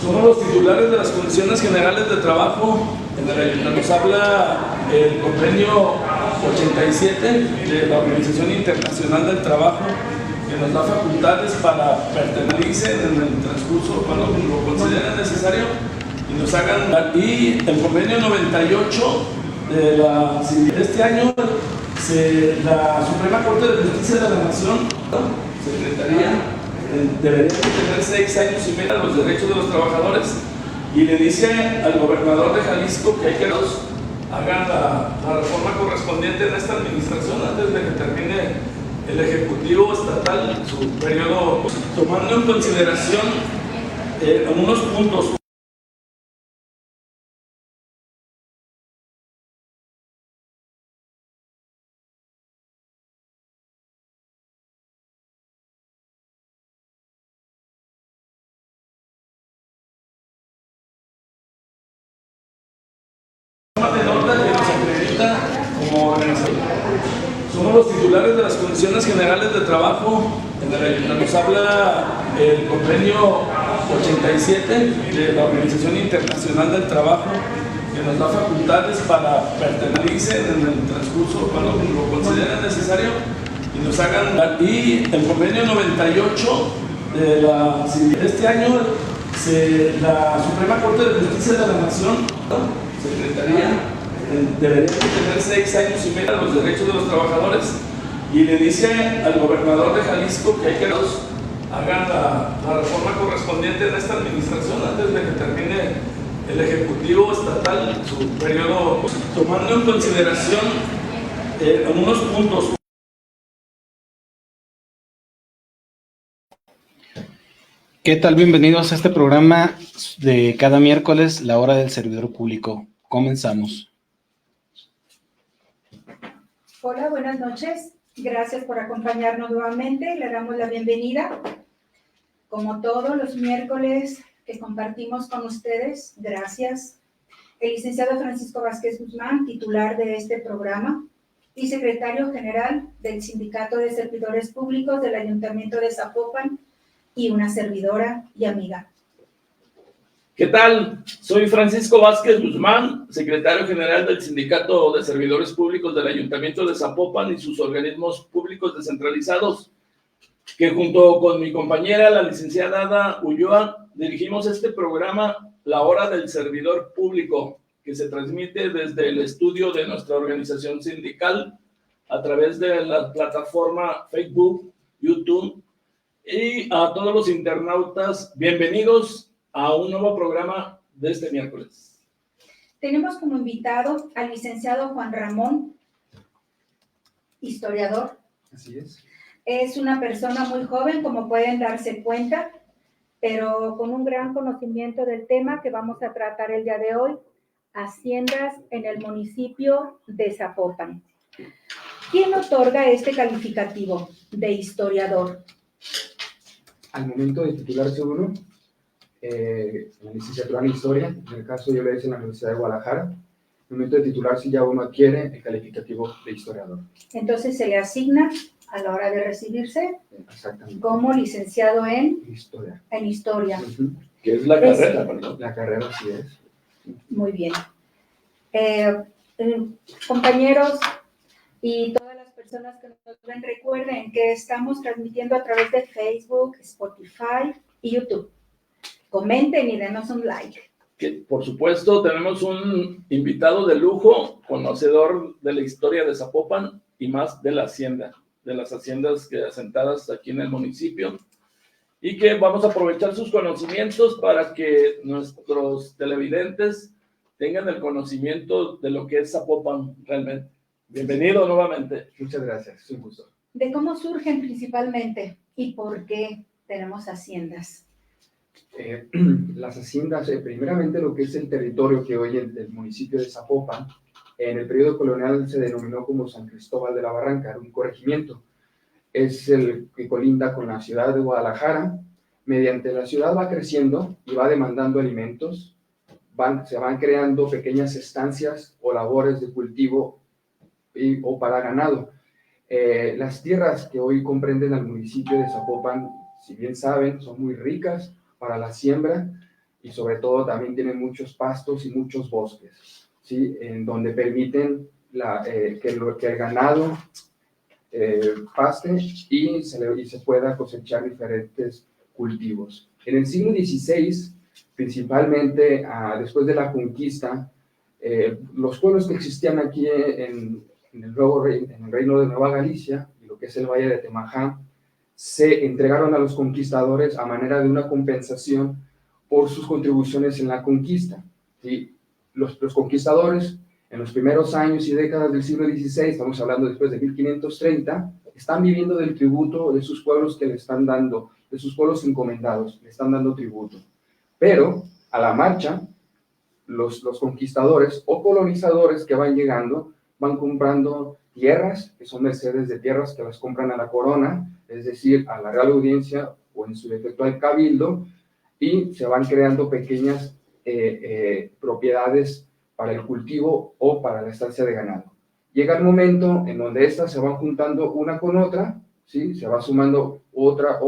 Somos los titulares de las condiciones generales de trabajo en el ayuntamiento. Nos habla el convenio 87 de la Organización Internacional del Trabajo, que nos da facultades para pertenecer en el transcurso cuando lo consideren necesario y nos hagan. Y el convenio 98 de este año, la Suprema Corte de Justicia de la Nación, Secretaría, debería tener 6 años y medio los derechos de los trabajadores, y le dice al gobernador de Jalisco que hay que hagan la reforma correspondiente en esta administración antes de que termine el Ejecutivo Estatal su periodo, tomando en consideración algunos puntos. De nota que nos acredita como organización. Somos los titulares de las condiciones generales de trabajo en el ayuntamiento. Nos habla el convenio 87 de la Organización Internacional del Trabajo, que nos da facultades para pertenecer en el transcurso cuando lo consideren necesario y nos hagan. Y el convenio 98 de este año, la Suprema Corte de Justicia de la Nación, Secretaría, debería tener 6 años y medio los derechos de los trabajadores, y le dice al gobernador de Jalisco que hay que hagan la reforma correspondiente en esta administración antes de que termine el Ejecutivo Estatal su periodo, tomando en consideración algunos puntos. ¿Qué tal? Bienvenidos a este programa de cada miércoles, la hora del servidor público. Comenzamos. Hola, buenas noches. Gracias por acompañarnos nuevamente. Le damos la bienvenida. Como todos los miércoles que compartimos con ustedes, gracias. El licenciado Francisco Vázquez Guzmán, titular de este programa y secretario general del Sindicato de Servidores Públicos del Ayuntamiento de Zapopan, y una servidora y amiga. ¿Qué tal? Soy Francisco Vázquez Guzmán, secretario general del Sindicato de Servidores Públicos del Ayuntamiento de Zapopan y sus organismos públicos descentralizados, que junto con mi compañera, la licenciada Ada Ulloa, dirigimos este programa, La Hora del Servidor Público, que se transmite desde el estudio de nuestra organización sindical a través de la plataforma Facebook, YouTube. Y a todos los internautas, bienvenidos a un nuevo programa de este miércoles. Tenemos como invitado al licenciado Juan Ramón, historiador. Así es. Es una persona muy joven, como pueden darse cuenta, pero con un gran conocimiento del tema que vamos a tratar el día de hoy, haciendas en el municipio de Zapopan. ¿Quién otorga este calificativo de historiador? Al momento de titularse uno, la licenciatura en Historia, en el caso yo lo hice en la Universidad de Guadalajara, al momento de titularse ya uno adquiere el calificativo de historiador. Entonces se le asigna a la hora de recibirse como licenciado en Historia. En historia. Que es la carrera, ¿verdad? La carrera, sí es. Muy bien. Compañeros y todas las personas que nos ven, recuerden que estamos transmitiendo a través de Facebook, Spotify y YouTube. Comenten y denos un like. Que, por supuesto, tenemos un invitado de lujo, conocedor de la historia de Zapopan y más de la hacienda, de las haciendas que asentadas aquí en el municipio, y que vamos a aprovechar sus conocimientos para que nuestros televidentes tengan el conocimiento de lo que es Zapopan realmente. Bienvenido nuevamente. Muchas gracias, es un gusto. De cómo surgen principalmente y por qué tenemos haciendas. Las haciendas, primeramente lo que es el territorio que hoy el municipio de Zapopan, en el periodo colonial se denominó como San Cristóbal de la Barranca, era un corregimiento. Es el que colinda con la ciudad de Guadalajara. Mediante la ciudad va creciendo y va demandando alimentos, se van creando pequeñas estancias o labores de cultivo o para ganado. Las tierras que hoy comprenden al municipio de Zapopan, si bien saben, son muy ricas para la siembra y sobre todo también tienen muchos pastos y muchos bosques, ¿sí? En donde permiten que el ganado paste y se pueda cosechar diferentes cultivos. En el siglo XVI, principalmente después de la conquista, los pueblos que existían aquí en el reino de Nueva Galicia, y lo que es el Valle de Temaján, se entregaron a los conquistadores a manera de una compensación por sus contribuciones en la conquista. ¿Sí? Los conquistadores, en los primeros años y décadas del siglo XVI, estamos hablando después de 1530, están viviendo del tributo de sus pueblos que le están dando, de sus pueblos encomendados, le están dando tributo. Pero, a la marcha, los conquistadores o colonizadores que van llegando van comprando tierras, que son mercedes de tierras que las compran a la corona, es decir, a la Real Audiencia o en su defecto al Cabildo, y se van creando pequeñas propiedades para el cultivo o para la estancia de ganado. Llega el momento en donde estas se van juntando una con otra, ¿sí? Se va sumando otra,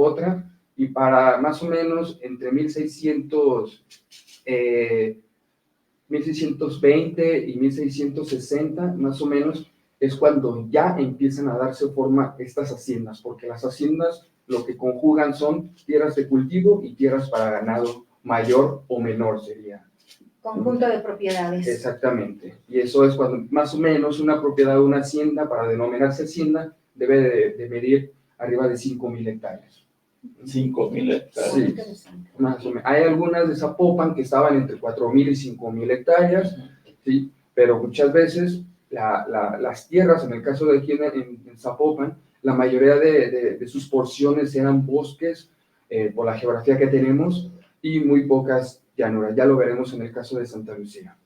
y para más o menos entre 1620 y 1660, más o menos, es cuando ya empiezan a darse forma estas haciendas, porque las haciendas lo que conjugan son tierras de cultivo y tierras para ganado mayor o menor sería. Conjunto de propiedades. Exactamente. Y eso es cuando más o menos una propiedad de una hacienda, para denominarse hacienda, debe de medir arriba de 5,000 hectáreas. 5,000 hectáreas. Sí, más o menos. Hay algunas de Zapopan que estaban entre 4,000 y 5,000 hectáreas, ¿sí? Pero muchas veces las tierras, en el caso de aquí en Zapopan, la mayoría de sus porciones eran bosques, por la geografía que tenemos, y muy pocas llanuras. Ya lo veremos en el caso de Santa Lucía.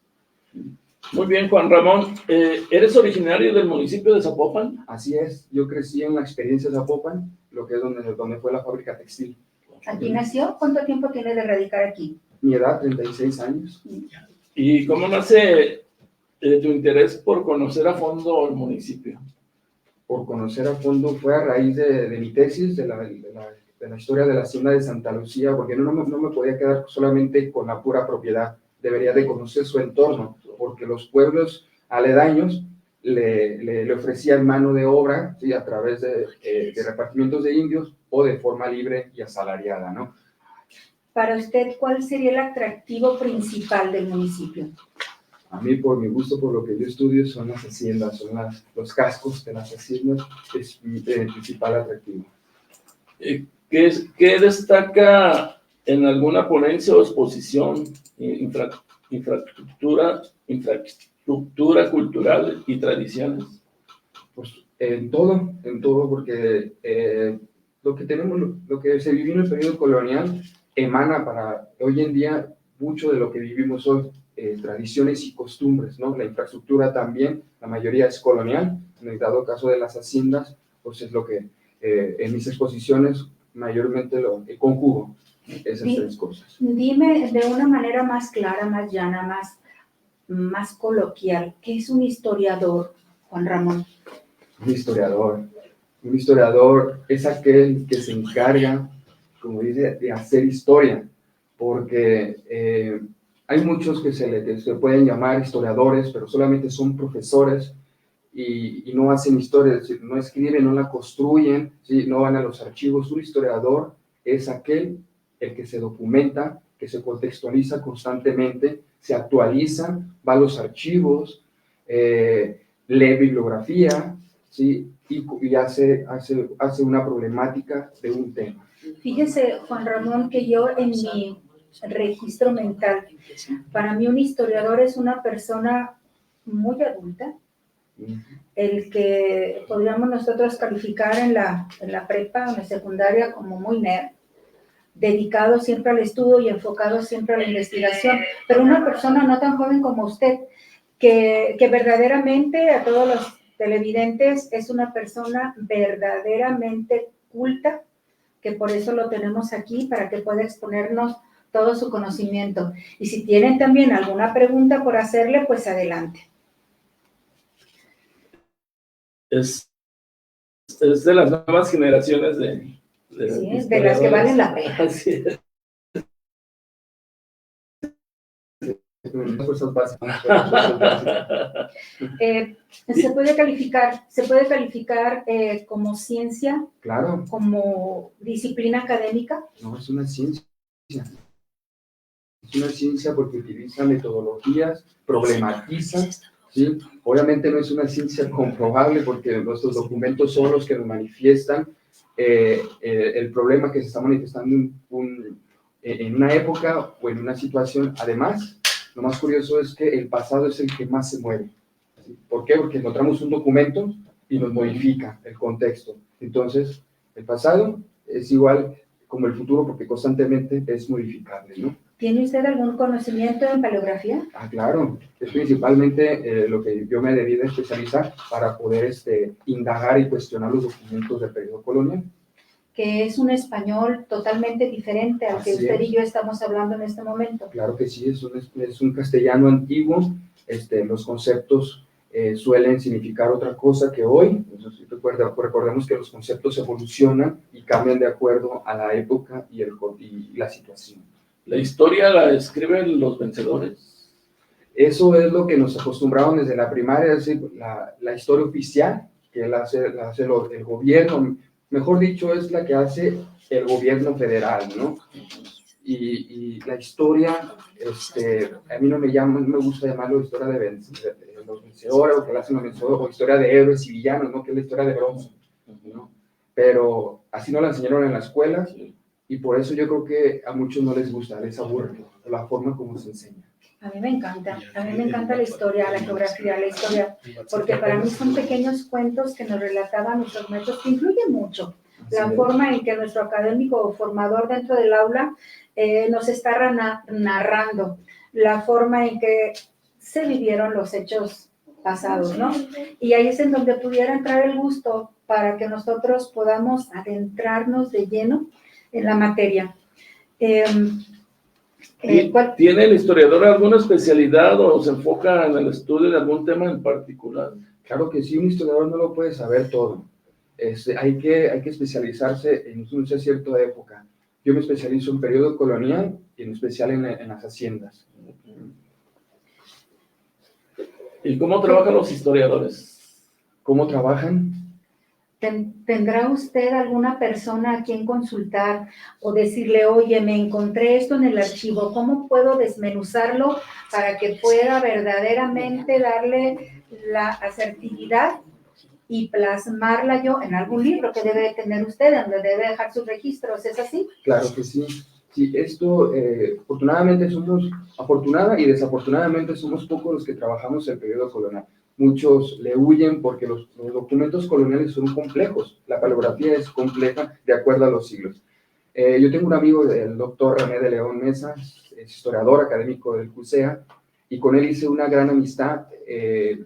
Muy bien, Juan Ramón. ¿Eres originario del municipio de Zapopan? Así es, yo crecí en la experiencia de Zapopan, lo que es donde fue la fábrica textil. ¿Aquí nació? ¿Cuánto tiempo tiene de radicar aquí? Mi edad, 36 años. ¿Y cómo nace tu interés por conocer a fondo el municipio? Por conocer a fondo fue a raíz de mi tesis, de la historia de la hacienda de Santa Lucía, porque no me podía quedar solamente con la pura propiedad, debería de conocer su entorno, porque los pueblos aledaños le ofrecían mano de obra, ¿sí? A través de repartimientos de indios o de forma libre y asalariada, ¿no? Para usted, ¿cuál sería el atractivo principal del municipio? A mí, por mi gusto, por lo que yo estudio, son las haciendas, son los cascos de las haciendas, es mi principal atractivo. ¿Qué destaca en alguna ponencia o exposición, infraestructura cultural y tradiciones? Pues en todo, porque lo que se vivió en el periodo colonial emana para hoy en día mucho de lo que vivimos hoy, tradiciones y costumbres, ¿no? La infraestructura también, la mayoría es colonial, en el dado caso de las haciendas, pues es lo que en mis exposiciones mayormente lo conjugo, esas tres cosas. Dime de una manera más clara, más llana, más coloquial, ¿qué es un historiador, Juan Ramón? Un historiador es aquel que se encarga, como dice, de hacer historia, porque hay muchos que se pueden llamar historiadores, pero solamente son profesores y no hacen historia, es decir, no escriben, no la construyen, ¿sí? No van a los archivos. Un historiador es el que se documenta, que se contextualiza constantemente, se actualiza, va a los archivos, lee bibliografía, ¿sí? Y hace una problemática de un tema. Fíjese, Juan Ramón, que yo en mi registro mental, para mí un historiador es una persona muy adulta, el que podríamos nosotros calificar en la prepa, en la secundaria, como muy nerd, dedicado siempre al estudio y enfocado siempre a la investigación, pero una persona no tan joven como usted, que verdaderamente a todos los televidentes es una persona verdaderamente culta, que por eso lo tenemos aquí, para que pueda exponernos todo su conocimiento. Y si tienen también alguna pregunta por hacerle, pues adelante. Es de las nuevas generaciones de sí, de las que valen la pena. Así es. las fuerzas básicas. Las fuerzas básicas. Se puede calificar como ciencia, Claro, como disciplina académica. no, es una ciencia. Es una ciencia porque utiliza metodologías, problematiza, ¿sí? Obviamente no es una ciencia comprobable porque nuestros documentos son los que nos manifiestan el problema que se está manifestando en una época o en una situación. Además, lo más curioso es que el pasado es el que más se mueve. ¿Sí? ¿Por qué? Porque encontramos un documento y nos modifica el contexto. Entonces, el pasado es igual como el futuro porque constantemente es modificable, ¿no? ¿Tiene usted algún conocimiento en paleografía? Ah, claro, es principalmente lo que yo me debí de especializar para poder indagar y cuestionar los documentos del periodo colonial. Que es un español totalmente diferente al que Así usted es. y yo estamos hablando en este momento. Claro que sí, es un castellano antiguo, los conceptos suelen significar otra cosa que hoy. Entonces, recordemos que los conceptos evolucionan y cambian de acuerdo a la época y la situación. La historia la escriben los vencedores. Eso es lo que nos acostumbraron desde la primaria, es decir, la historia oficial, que la hace el gobierno, mejor dicho, es la que hace el gobierno federal, ¿no? Y la historia, a mí no me gusta llamarlo historia de los vencedores, o que la hacen los vencedores, o historia de héroes y villanos, ¿no? Que es la historia de bronce, ¿no? Pero así no la enseñaron en la escuela, y por eso yo creo que a muchos no les gusta, les aburre la forma como se enseña. A mí me encanta la historia, la geografía, la historia, porque para mí son pequeños cuentos que nos relataban nuestros maestros, que influyen mucho. La forma en que nuestro académico o formador dentro del aula nos está narrando, la forma en que se vivieron los hechos pasados, ¿no? Y ahí es en donde pudiera entrar el gusto para que nosotros podamos adentrarnos de lleno en la materia. ¿Tiene el historiador alguna especialidad o se enfoca en el estudio de algún tema en particular? Claro que sí, un historiador no lo puede saber todo. Hay que especializarse en una cierta época. Yo me especializo en periodo colonial y en especial en las haciendas. ¿Y cómo trabajan los historiadores? ¿Cómo trabajan? ¿Tendrá usted alguna persona a quien consultar o decirle, oye, me encontré esto en el archivo, ¿cómo puedo desmenuzarlo para que pueda verdaderamente darle la asertividad y plasmarla yo en algún libro que debe tener usted, donde debe dejar sus registros? ¿Es así? Claro que sí. Sí, esto, afortunada y desafortunadamente somos pocos los que trabajamos el periodo colonial. Muchos le huyen porque los documentos coloniales son complejos. La paleografía es compleja de acuerdo a los siglos. Yo tengo un amigo, el doctor René de León Mesa, es historiador académico del CUSEA, y con él hice una gran amistad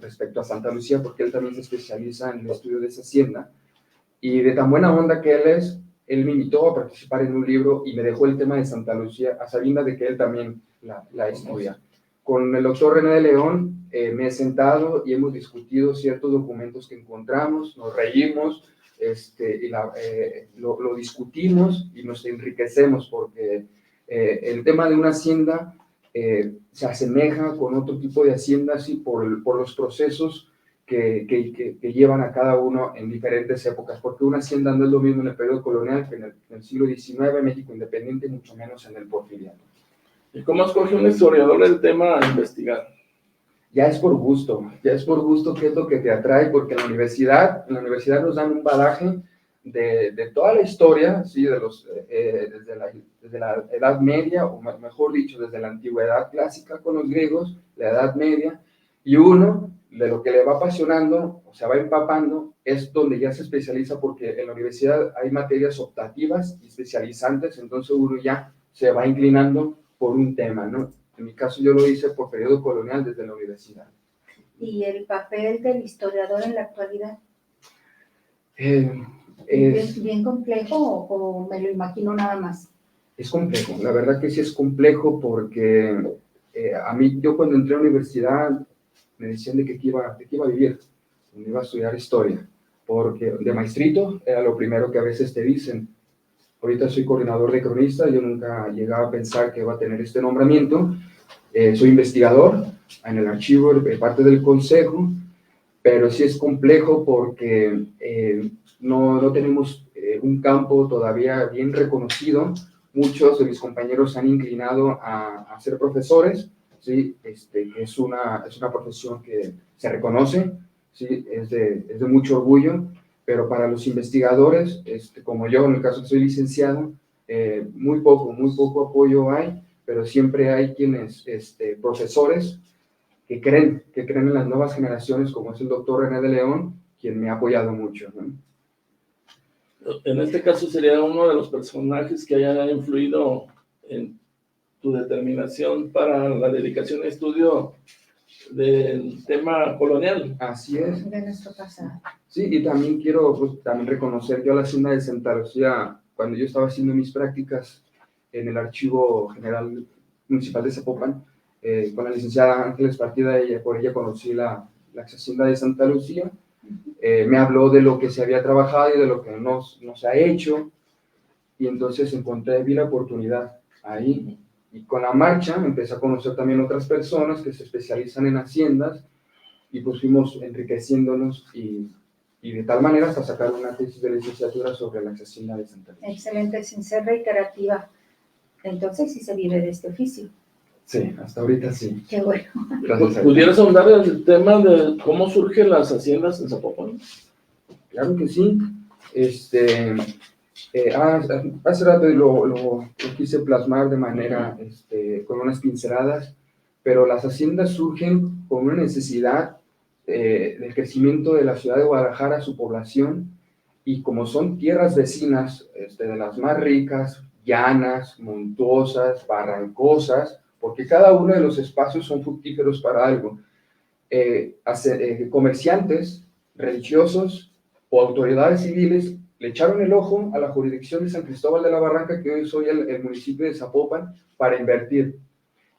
respecto a Santa Lucía, porque él también se especializa en el estudio de esa hacienda. Y de tan buena onda que él me invitó a participar en un libro y me dejó el tema de Santa Lucía, a sabiendas de que él también la estudia. Con el doctor René de León me he sentado y hemos discutido ciertos documentos que encontramos, nos reímos, lo discutimos y nos enriquecemos porque el tema de una hacienda se asemeja con otro tipo de haciendas y por los procesos que llevan a cada uno en diferentes épocas, porque una hacienda no es lo mismo en el periodo colonial que en el siglo XIX, México independiente, mucho menos en el porfiriano. ¿Y cómo escoge un historiador el tema a investigar? Ya es por gusto qué es lo que te atrae, porque en la universidad nos dan un bagaje de toda la historia, ¿sí? Desde la Edad Media, o mejor dicho, desde la antigüedad clásica con los griegos, la Edad Media, y uno, de lo que le va apasionando, o sea, va empapando, es donde ya se especializa, porque en la universidad hay materias optativas y especializantes, entonces uno ya se va inclinando por un tema, ¿no? En mi caso yo lo hice por periodo colonial desde la universidad. ¿Y el papel del historiador en la actualidad? ¿Bien complejo o me lo imagino nada más? Es complejo, la verdad que sí es complejo porque yo cuando entré a la universidad me decían de qué iba a vivir, me iba a estudiar historia, porque de maestrito era lo primero que a veces te dicen. Ahorita soy coordinador de cronistas, yo nunca llegaba a pensar que iba a tener este nombramiento, Soy investigador en el archivo, parte del consejo, pero sí es complejo porque no tenemos un campo todavía bien reconocido. Muchos de mis compañeros se han inclinado a ser profesores, ¿sí? Que es una profesión que se reconoce, ¿sí? Es de mucho orgullo, pero para los investigadores, como yo, en el caso que soy licenciado, muy poco apoyo hay, pero siempre hay quienes, profesores, que creen en las nuevas generaciones, como es el doctor René de León, quien me ha apoyado mucho, ¿no? En este caso sería uno de los personajes que haya influido en tu determinación para la dedicación a estudio del tema colonial. Así es. De nuestro pasado. Sí, y también quiero también reconocer yo a la Hacienda de Santa Lucía, cuando yo estaba haciendo mis prácticas en el Archivo General Municipal de Zapopan, con la licenciada Ángeles Partida, por ella conocí la Hacienda de Santa Lucía. Me habló de lo que se había trabajado y de lo que no se ha hecho, y entonces vi la oportunidad ahí, y con la marcha empecé a conocer también otras personas que se especializan en haciendas, y pues fuimos enriqueciéndonos y de tal manera hasta sacar una tesis de licenciatura sobre la hacienda de Santa Lucía. Excelente, sincera y creativa. Entonces sí se vive de este oficio. Sí, hasta ahorita sí. Qué bueno. Gracias a Dios. ¿Pudieras ahondar en el tema de cómo surgen las haciendas en Zapopan? Claro que sí. Hace rato lo quise plasmar de manera, con unas pinceladas, pero las haciendas surgen con una necesidad del crecimiento de la ciudad de Guadalajara, su población, y como son tierras vecinas, de las más ricas, llanas, montuosas, barrancosas, porque cada uno de los espacios son fructíferos para algo. Comerciantes, religiosos o autoridades civiles le echaron el ojo a la jurisdicción de San Cristóbal de la Barranca, que hoy soy el municipio de Zapopan, para invertir.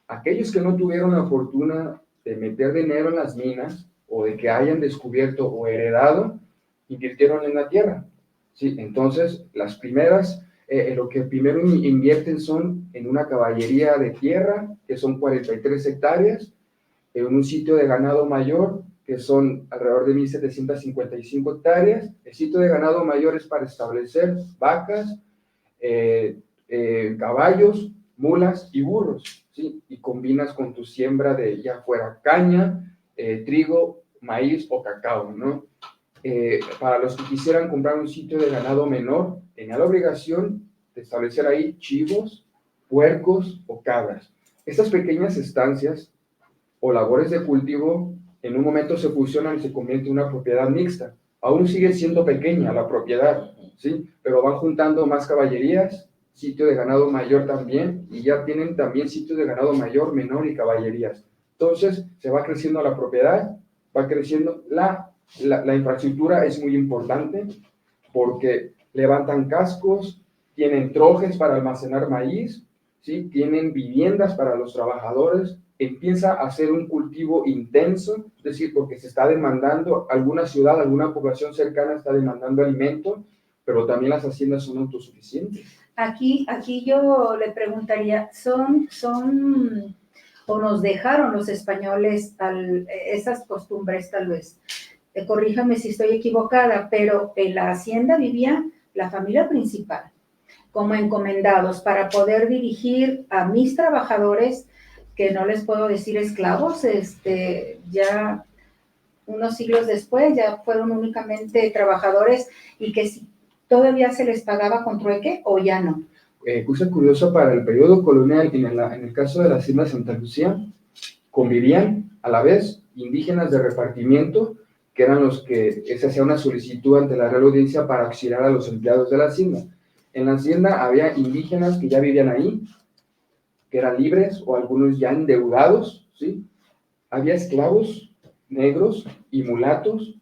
Aquellos que no tuvieron la fortuna de meter dinero en las minas o de que hayan descubierto o heredado, invirtieron en la tierra, ¿sí? Entonces, las primeras, lo que primero invierten son en una caballería de tierra, que son 43 hectáreas, en un sitio de ganado mayor, que son alrededor de 1,755 hectáreas. El sitio de ganado mayor es para establecer vacas, caballos, mulas y burros, ¿sí? Y combinas con tu siembra de ya fuera caña, trigo, maíz o cacao, ¿no? Para los que quisieran comprar un sitio de ganado menor, tenía la obligación de establecer ahí chivos, puercos o cabras. Estas pequeñas estancias o labores de cultivo en un momento se fusionan y se convierte en una propiedad mixta. Aún sigue siendo pequeña la propiedad, ¿sí? Pero van juntando más caballerías, sitio de ganado mayor también, y ya tienen también sitios de ganado mayor, menor y caballerías. Entonces se va creciendo la propiedad, va creciendo la infraestructura. Es muy importante porque levantan cascos, tienen trojes para almacenar maíz, ¿sí? Tienen viviendas para los trabajadores. Empieza a ser un cultivo intenso, es decir, porque se está demandando, alguna ciudad, alguna población cercana está demandando alimento, pero también las haciendas son autosuficientes. Aquí yo le preguntaría, o nos dejaron los españoles esas costumbres tal vez? Corríjame si estoy equivocada, pero en la hacienda vivía la familia principal, como encomendados para poder dirigir a mis trabajadores, que no les puedo decir esclavos, ya unos siglos después ya fueron únicamente trabajadores, y que si todavía se les pagaba con trueque o ya no. Cosa curiosa, para el periodo colonial, en el caso de la hacienda de Santa Lucía, convivían a la vez indígenas de repartimiento, que eran los que se hacía una solicitud ante la Real Audiencia para auxiliar a los empleados de la hacienda. En la hacienda había indígenas que ya vivían ahí, que eran libres o algunos ya endeudados, ¿sí? Había esclavos negros y mulatos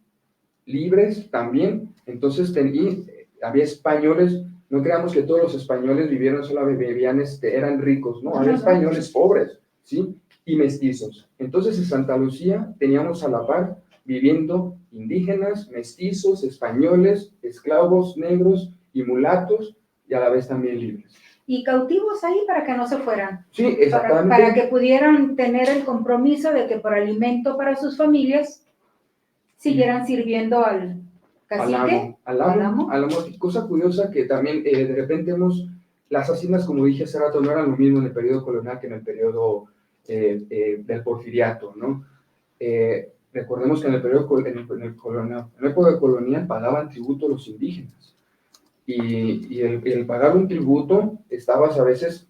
libres también. Entonces había españoles. No creamos que todos los españoles vivieron solamente, eran ricos, ¿no? Había españoles pobres, ¿sí? Y mestizos. Entonces en Santa Lucía teníamos a la par viviendo indígenas, mestizos, españoles, esclavos negros y mulatos, y a la vez también libres. y cautivos ahí para que no se fueran. Sí, Para, exactamente. para que pudieran tener el compromiso de que por alimento para sus familias siguieran sirviendo al cacique, Al amo. Cosa curiosa que también de repente las haciendas, como dije hace rato, no eran lo mismo en el periodo colonial que en el periodo del porfiriato, ¿no? Recordemos que en el periodo colonial, en la época colonial pagaban tributo a los indígenas y el pagar un tributo estabas a veces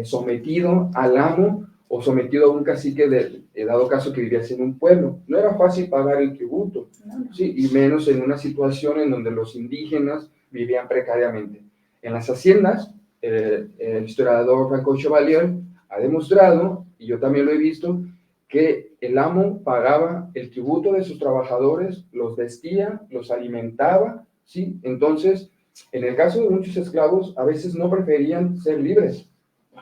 sometido al amo o sometido a un cacique, dado caso que vivías en un pueblo. No era fácil pagar el tributo, ¿sí? Y menos en una situación en donde los indígenas vivían precariamente. En las haciendas, el historiador Franco Chevalier ha demostrado, y yo también lo he visto, que el amo pagaba el tributo de sus trabajadores, los vestía, los alimentaba, ¿sí? Entonces, en el caso de muchos esclavos, a veces no preferían ser libres,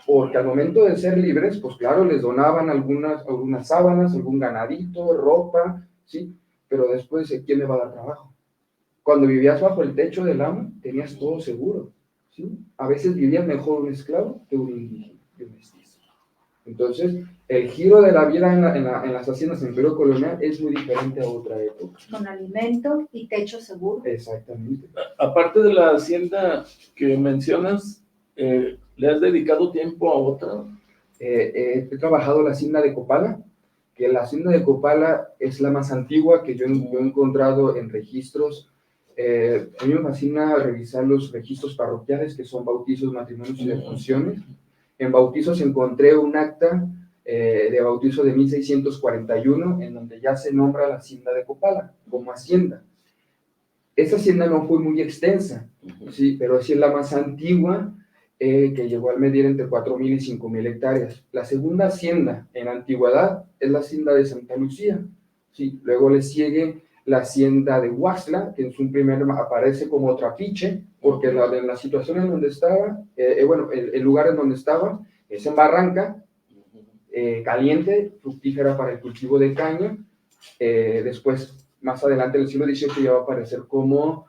porque al momento de ser libres, pues claro, les donaban algunas sábanas, algún ganadito, ropa, ¿sí? Pero después, ¿quién le va a dar trabajo? Cuando vivías bajo el techo del amo, tenías todo seguro, ¿sí? A veces vivía mejor un esclavo que un indígena, que un mestizo. Entonces, el giro de la vida en las haciendas en el periodo colonial es muy diferente a otra época. con alimento y techo seguro. Exactamente. Aparte de la hacienda que mencionas, ¿le has dedicado tiempo a otra? He trabajado la hacienda de Copala, que la hacienda de Copala es la más antigua que yo he encontrado en registros. A mí me fascina revisar los registros parroquiales, que son bautizos, matrimonios y defunciones. En bautizos encontré un acta de bautizo de 1641, en donde ya se nombra la hacienda de Copala como hacienda. Esa hacienda no fue muy extensa, ¿sí? Pero sí es la más antigua, que llegó a medir entre 4.000 y 5.000 hectáreas. La segunda hacienda en antigüedad es la hacienda de Santa Lucía, ¿sí? Luego le sigue la hacienda de Huaxla, que en su primer aparece como Trapiche, porque en la situación en donde estaba, el lugar en donde estaba es en barranca, caliente, fructífera para el cultivo de caña. Después, más adelante, en el siglo XVIII ya va a aparecer como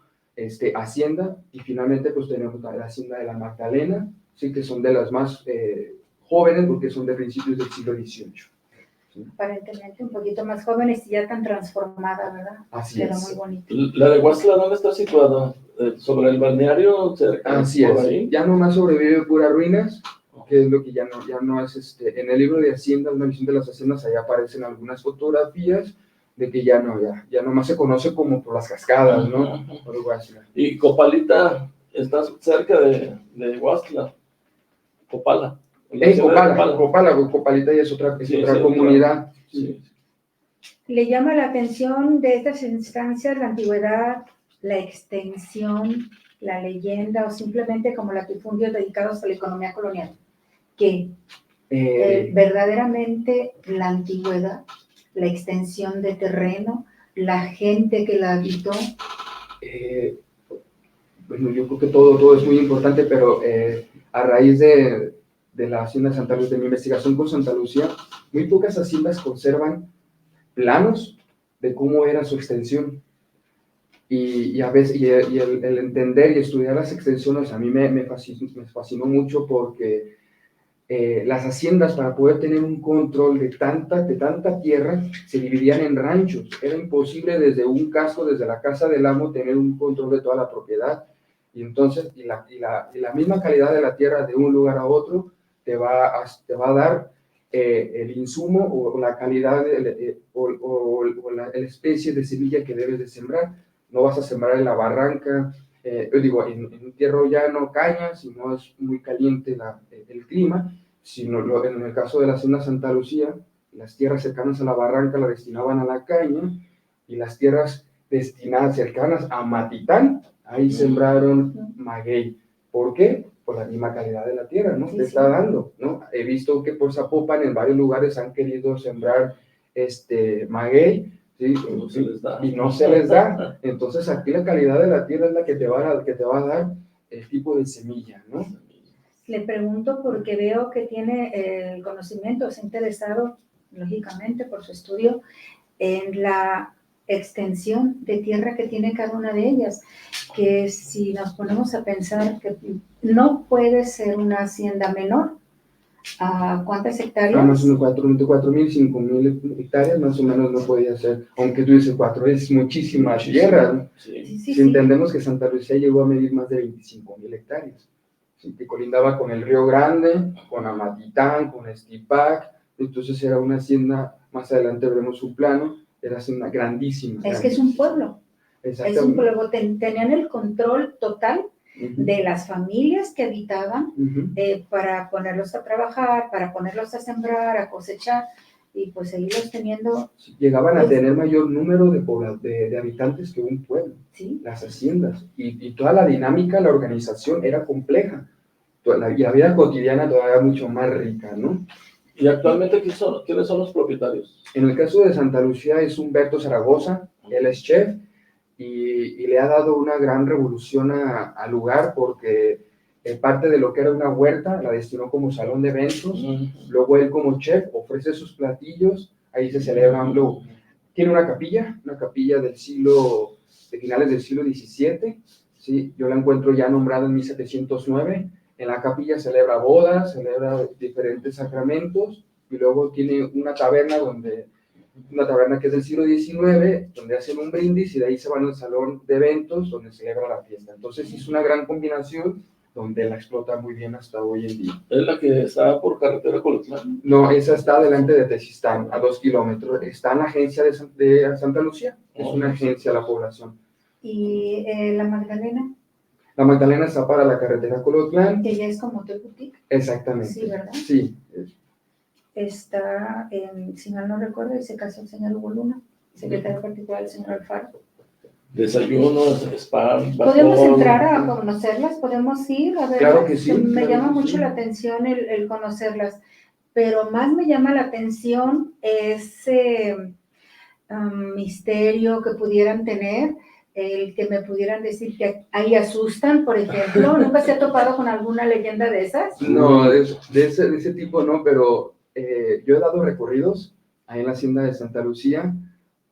hacienda, y finalmente pues tenemos la hacienda de la Magdalena, sí, que son de las más jóvenes porque son de principios del siglo XVIII. ¿Sí? Aparentemente un poquito más jóvenes y ya tan transformada, ¿verdad? Así Pero es. muy bonita. La de Huaxla, ¿dónde está situada? ¿Sobre el balneario? Cerca, Así por es. ahí. Ya nomás sobrevive puras ruinas, que es lo que ya no es. En el libro de Hacienda, una visión de las haciendas, ahí aparecen algunas fotografías de que ya nomás se conoce como por las cascadas, ¿no? Por Huaxla. Y Copalita está cerca de Huaxla. Copala. Copalita ya es otra Sí, comunidad. Sí. Le llama la atención de estas instancias la antigüedad, la extensión, la leyenda o simplemente como latifundios dedicados a la economía colonial. Que verdaderamente la antigüedad, la extensión de terreno, la gente que la habitó. Bueno, yo creo que todo es muy importante, pero a raíz de la hacienda de Santa Lucía, de mi investigación con Santa Lucía, muy pocas haciendas conservan planos de cómo era su extensión. Y a veces el entender y estudiar las extensiones a mí me fascinó mucho, porque las haciendas, para poder tener un control de tanta tierra, se dividían en ranchos. Era imposible desde un casco, desde la casa del amo, tener un control de toda la propiedad. Y entonces, la misma calidad de la tierra de un lugar a otro te va a dar el insumo o la calidad o la especie de semilla que debes de sembrar. No vas a sembrar en la barranca, en un tierra llano, caña, si no es muy caliente el clima, sino en el caso de la hacienda Santa Lucía, las tierras cercanas a la barranca la destinaban a la caña, y las tierras destinadas cercanas a Matitán, ahí sembraron maguey. ¿Por qué? Por la misma calidad de la tierra, ¿no? Te está dando, ¿no? He visto que por Zapopan en varios lugares han querido sembrar maguey, ¿sí? Y no se les da. Entonces aquí la calidad de la tierra es la que te va a dar el tipo de semilla, ¿no? Le pregunto porque veo que tiene el conocimiento, es interesado, lógicamente, por su estudio, en la extensión de tierra que tiene cada una de ellas. que si nos ponemos a pensar que no puede ser una hacienda menor, ¿a cuántas hectáreas? Más o menos 4.000, 5.000 hectáreas, más o menos no podía ser. Aunque tú dices 4, es muchísima tierra, ¿no? Sí. Sí. Entendemos que Santa Lucía llegó a medir más de 25.000 hectáreas, ¿sí? Que colindaba con el Río Grande, con Amatitán, con Estipac. Entonces era una hacienda, más adelante veremos un plano, era una grandísima. Es que es un pueblo. Es un pueblo, tenían el control total de las familias que habitaban para ponerlos a trabajar, para ponerlos a sembrar, a cosechar y pues seguirlos teniendo. Llegaban a tener mayor número de habitantes que un pueblo, ¿sí? Las haciendas, y toda la dinámica, la organización era compleja, y la vida cotidiana todavía mucho más rica, ¿no? ¿Y actualmente quiénes son los propietarios? En el caso de Santa Lucía es Humberto Zaragoza, él es chef, y le ha dado una gran revolución al lugar porque parte de lo que era una huerta la destinó como salón de eventos. Luego él como chef ofrece sus platillos, ahí se celebran, luego tiene una capilla de finales del siglo XVII, ¿sí? Yo la encuentro ya nombrada en 1709, en la capilla celebra bodas, celebra diferentes sacramentos, y luego tiene una taberna que es del siglo XIX, donde hacen un brindis y de ahí se van al salón de eventos donde celebra la fiesta. Entonces es una gran combinación donde la explota muy bien hasta hoy en día. ¿Es la que está por carretera Colotlán? No, esa está delante de Tezistán, a 2 kilómetros. Está en la agencia de Santa Lucía, es una agencia a la población. ¿Y la Magdalena? La Magdalena está para la carretera Colotlán. Que ya es como Hotel Boutique. Exactamente. Sí, ¿verdad? Sí. Está, si mal no recuerdo, y se casó el señor Hugo Luna, secretario particular del señor Alfaro. Desayunos, spa, ¿Podemos entrar a conocerlas? ¿Podemos ir a ver? Claro que sí. Me claro llama que mucho sí. la atención el conocerlas, pero más me llama la atención ese misterio que pudieran tener, el que me pudieran decir que ahí asustan, por ejemplo. ¿Nunca se ha topado con alguna leyenda de esas? No, de ese tipo no, pero yo he dado recorridos ahí en la hacienda de Santa Lucía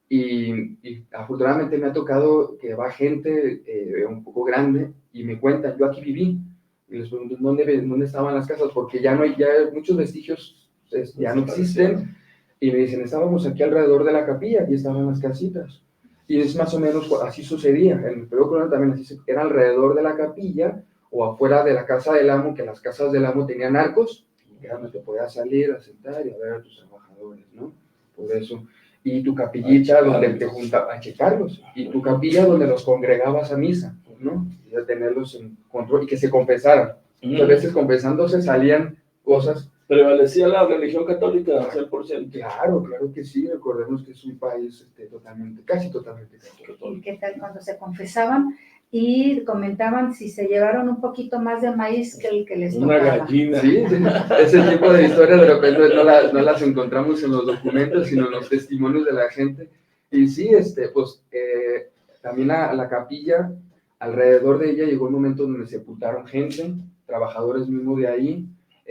y afortunadamente me ha tocado que va gente un poco grande y me cuentan, yo aquí viví, y les pregunto, ¿dónde estaban las casas? Porque ya muchos vestigios ya no existen, y me dicen, estábamos aquí alrededor de la capilla, aquí estaban las casitas, y es más o menos así sucedía, en el periodo colonial también era alrededor de la capilla, o afuera de la casa del amo, que las casas del amo tenían arcos, que era donde te podías salir a sentar y a ver a tus trabajadores, ¿no? Por eso. Y tu capillita donde te juntabas a checarlos, y tu capilla donde los congregabas a misa, ¿no? Y a tenerlos en control y que se confesaran. A veces confesándose salían cosas. ¿Prevalecía la religión católica al 100%? Claro que sí, recordemos que es un país casi totalmente católico. ¿Y qué tal cuando se confesaban y comentaban si se llevaron un poquito más de maíz que el que les tocaba? Una gallina. Sí, ese tipo de historias de repente no las encontramos en los documentos, sino en los testimonios de la gente. Y sí, también la capilla, alrededor de ella llegó un momento donde sepultaron gente, trabajadores mismos de ahí.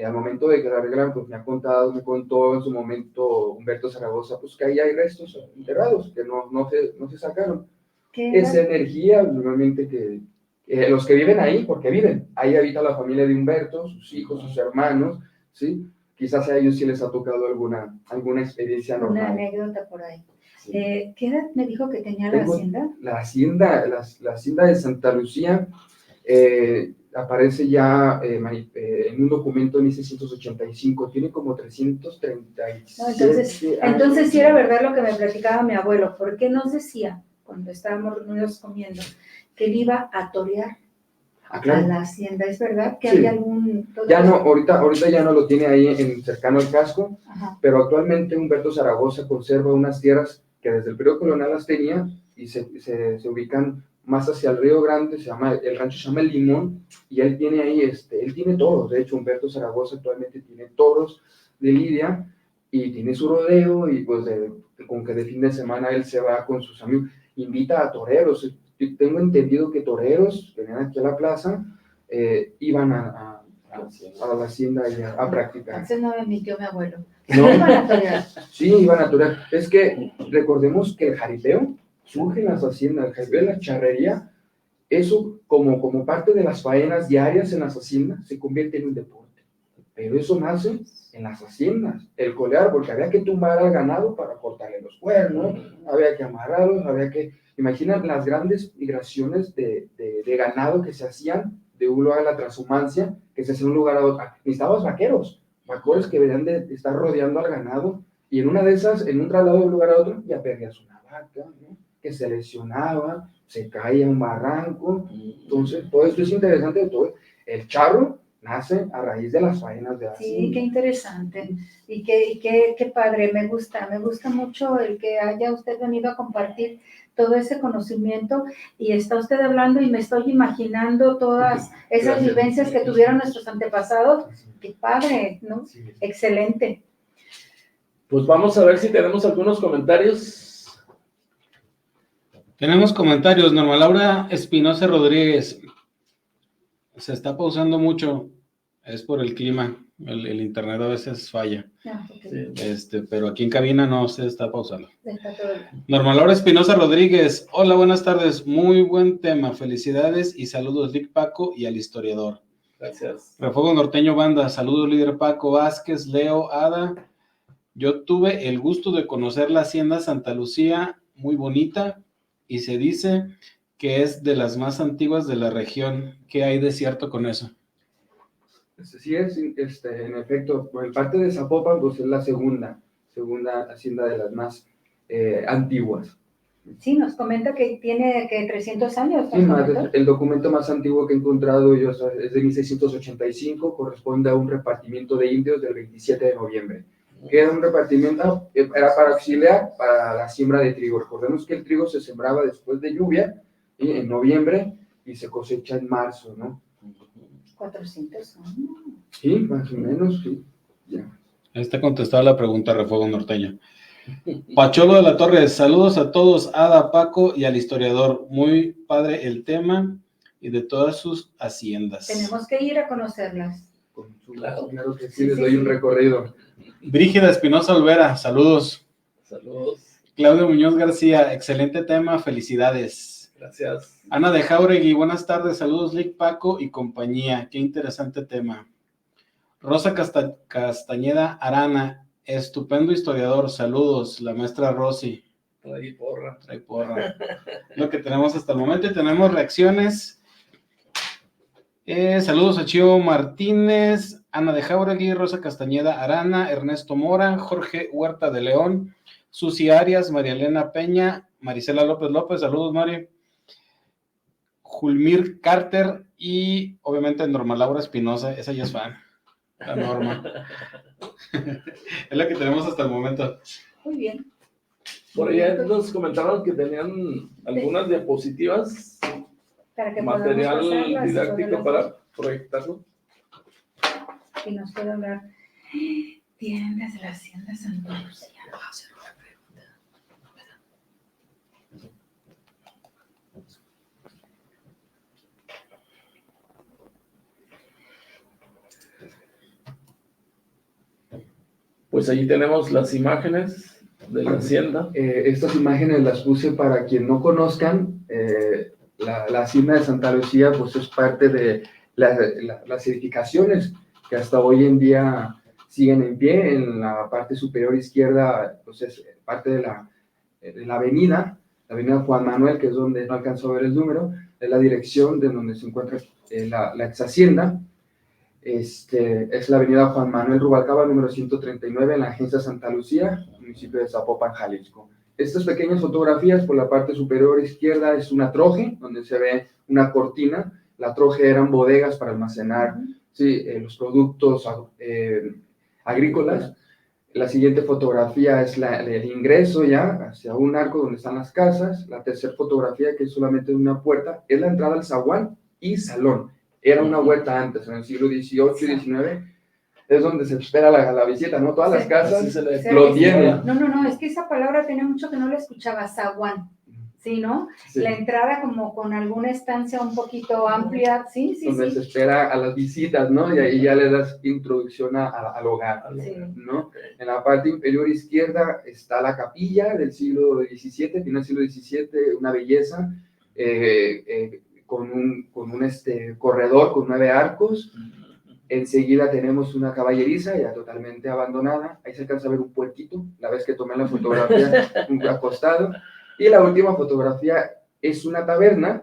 Al momento de que la arreglan, pues me contó en su momento Humberto Zaragoza, pues que ahí hay restos enterrados, que no se sacaron. Esa energía, normalmente que los que viven ahí, porque viven, ahí habita la familia de Humberto, sus hijos, sus hermanos, ¿sí? Quizás a ellos sí les ha tocado alguna experiencia normal. Una anécdota por ahí. Sí. ¿Qué edad me dijo que tenía la hacienda? La hacienda de Santa Lucía aparece ya en un documento de 1685, tiene como 337 años. Entonces sí era verdad lo que me platicaba mi abuelo, porque nos decía, cuando estábamos reunidos comiendo, que él iba a torear a la hacienda. ¿Es verdad que hay algún...? Ya no, ahorita ya no lo tiene ahí cercano al casco. Ajá. Pero actualmente Humberto Zaragoza conserva unas tierras que desde el periodo colonial las tenía y se ubican más hacia el Río Grande, el rancho se llama El Limón, y él tiene ahí, él tiene toros. De hecho, Humberto Zaragoza actualmente tiene toros de lidia y tiene su rodeo, y pues con que de fin de semana él se va con sus amigos, invita a toreros. Tengo entendido que toreros venían aquí a la plaza, iban a la hacienda a practicar. Entonces no me mintió mi abuelo. No, iban a torear. Sí, iban a torear. Es que recordemos que el jaripeo surge en las haciendas, el jaripeo, la charrería, eso como parte de las faenas diarias en las haciendas se convierte en un deporte. Pero eso nace en las haciendas, el colear, porque había que tumbar al ganado para cortarle los cuernos, había que amarrarlos, había que... Imagina las grandes migraciones de ganado que se hacían de un lugar a la transhumancia, que se hacía de un lugar a otro. Necesitabas vaqueros que deberían de estar rodeando al ganado, y en una de esas, en un traslado de un lugar a otro, ya perdías una vaca, ¿no? Que se lesionaba, se caía en un barranco. Entonces, todo esto es interesante de todo. El charro nace a raíz de las faenas de la Sí, hacienda. qué interesante y qué padre, me gusta mucho el que haya usted venido a compartir todo ese conocimiento y está usted hablando y me estoy imaginando todas esas Gracias. vivencias que tuvieron nuestros antepasados. Qué padre, ¿no? Sí. Excelente. Pues vamos a ver si tenemos algunos comentarios. Tenemos comentarios. Norma Laura Espinosa Rodríguez. Se está pausando mucho. Es por el clima. El internet a veces falla. Ah, okay. Sí. Pero aquí en cabina no se está pausando. Está todo bien. Norma Laura Espinosa Rodríguez. Hola, buenas tardes. Muy buen tema. Felicidades y saludos, Lic Paco y al historiador. Gracias. Refuego Norteño Banda. Saludos, líder Paco Vázquez, Leo, Ada. Yo tuve el gusto de conocer la hacienda Santa Lucía, muy bonita, y se dice que es de las más antiguas de la región. ¿Qué hay de cierto con eso? Sí, en efecto, por el parte de Zapopan, pues es la segunda hacienda de las más antiguas. Sí, nos comenta que tiene que 300 años. Sí, el documento más antiguo que he encontrado yo es de 1685, corresponde a un repartimiento de indios del 27 de noviembre. Que era un repartimiento, era para auxiliar para la siembra de trigo. Recordemos que el trigo se sembraba después de lluvia, ¿sí? En noviembre, y se cosecha en marzo, ¿no? 400 años. Sí, más o menos, sí. Ya. Ahí está contestada la pregunta, Refuego Norteño. Pacholo de la Torre, saludos a todos, Ada, Paco y al historiador. Muy padre el tema y de todas sus haciendas. Tenemos que ir a conocerlas. Claro que sí, les doy un recorrido. Brígida Espinosa Olvera, saludos. Saludos. Claudio Muñoz García, excelente tema, felicidades. Gracias. Ana de Jauregui, buenas tardes, saludos, Lic Paco y compañía, qué interesante tema. Rosa Castañeda Arana, estupendo historiador, saludos, la maestra Rosy. Trae porra. Trae porra. Lo que tenemos hasta el momento y tenemos reacciones. Saludos a Chio Martínez, Ana de Jauregui, Rosa Castañeda Arana, Ernesto Mora, Jorge Huerta de León, Susi Arias, María Elena Peña, Marisela López, saludos Mari, Julmir Carter y obviamente Norma Laura Espinosa, esa ya es fan, la Norma. Es la que tenemos hasta el momento. Muy bien. Por allá nos comentaron que tenían algunas diapositivas, Para que material podamos pasarlas, didáctico para proyectarlo. Y nos puede hablar. Tiendas de la hacienda Santa Lucía. Pues allí tenemos las imágenes de la hacienda. Estas imágenes las puse para quien no conozcan. La hacienda de Santa Lucía pues es parte de las edificaciones que hasta hoy en día siguen en pie. En la parte superior izquierda pues es parte de la avenida Juan Manuel, que es donde no alcanzó a ver el número, es la dirección de donde se encuentra la ex hacienda. Es la avenida Juan Manuel Rubalcaba, número 139, en la agencia Santa Lucía, municipio de Zapopan, Jalisco. Estas pequeñas fotografías, por la parte superior izquierda es una troje, donde se ve una cortina. La troje eran bodegas para almacenar los productos agrícolas. La siguiente fotografía es el ingreso ya hacia un arco donde están las casas. La tercera fotografía, que es solamente una puerta, es la entrada al zaguán y salón. Era una huerta antes, en el siglo XVIII y XIX, es donde se espera la visita, ¿no? Todas las casas lo tienen. No, es que esa palabra tenía mucho que no la escuchaba, zaguán, ¿sí, no? Sí. La entrada como con alguna estancia un poquito amplia, sí. Donde se espera a las visitas, ¿no? Y ahí ya le das introducción al hogar, Sí. ¿no? En la parte inferior izquierda está la capilla del siglo XVII, final del siglo XVII, una belleza, con un corredor con 9 arcos. Enseguida tenemos una caballeriza ya totalmente abandonada. Ahí se alcanza a ver un puerquito, la vez que tomé la fotografía, un acostado. Y la última fotografía es una taberna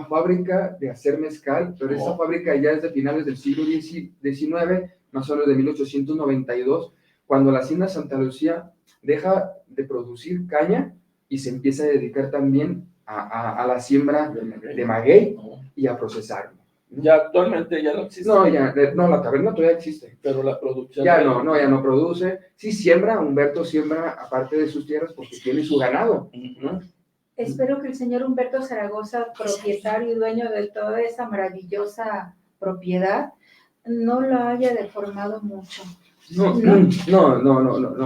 fábrica de hacer mezcal, pero esa fábrica ya es de finales del siglo XIX, más o menos de 1892, cuando la hacienda Santa Lucía deja de producir caña y se empieza a dedicar también a la siembra de maguey y a procesarlo. Ya actualmente ya no existe. No, la taberna todavía existe. Pero la producción... Ya no produce. Sí siembra, Humberto siembra aparte de sus tierras porque tiene su ganado, ¿no? Espero que el señor Humberto Zaragoza, propietario y dueño de toda esa maravillosa propiedad, no lo haya deformado mucho. No,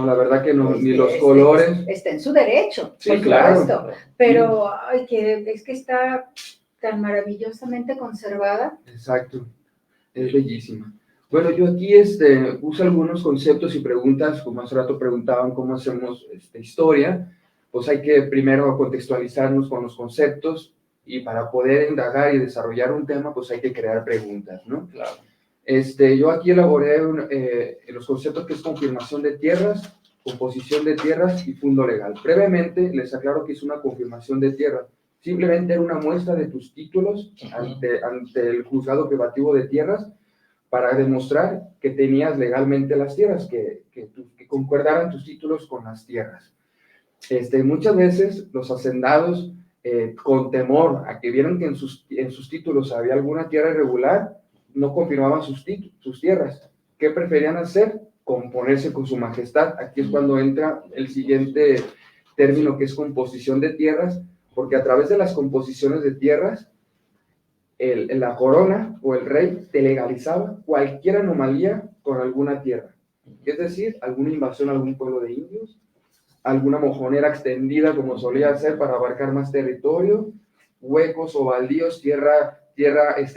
la verdad que no, ni los colores. Está en su derecho, Sí, por claro. supuesto, pero es que está tan maravillosamente conservada. Exacto, es bellísima. Bueno, yo aquí uso algunos conceptos y preguntas, como hace rato preguntaban cómo hacemos historia, pues hay que primero contextualizarnos con los conceptos y para poder indagar y desarrollar un tema, pues hay que crear preguntas, ¿no? Claro. Yo aquí elaboré los conceptos que es confirmación de tierras, composición de tierras y fundo legal. Brevemente les aclaro que es una confirmación de tierras. Simplemente era una muestra de tus títulos ante el juzgado privativo de tierras para demostrar que tenías legalmente las tierras, que concordaran tus títulos con las tierras. Muchas veces los hacendados, con temor a que vieran que en sus títulos había alguna tierra irregular, no confirmaban sus tierras. ¿Qué preferían hacer? Componerse con su majestad. Aquí es cuando entra el siguiente término, que es composición de tierras, porque a través de las composiciones de tierras, la corona o el rey te legalizaba cualquier anomalía con alguna tierra. Es decir, alguna invasión a algún pueblo de indios, alguna mojonera extendida como solía hacer para abarcar más territorio, huecos o baldíos, tierra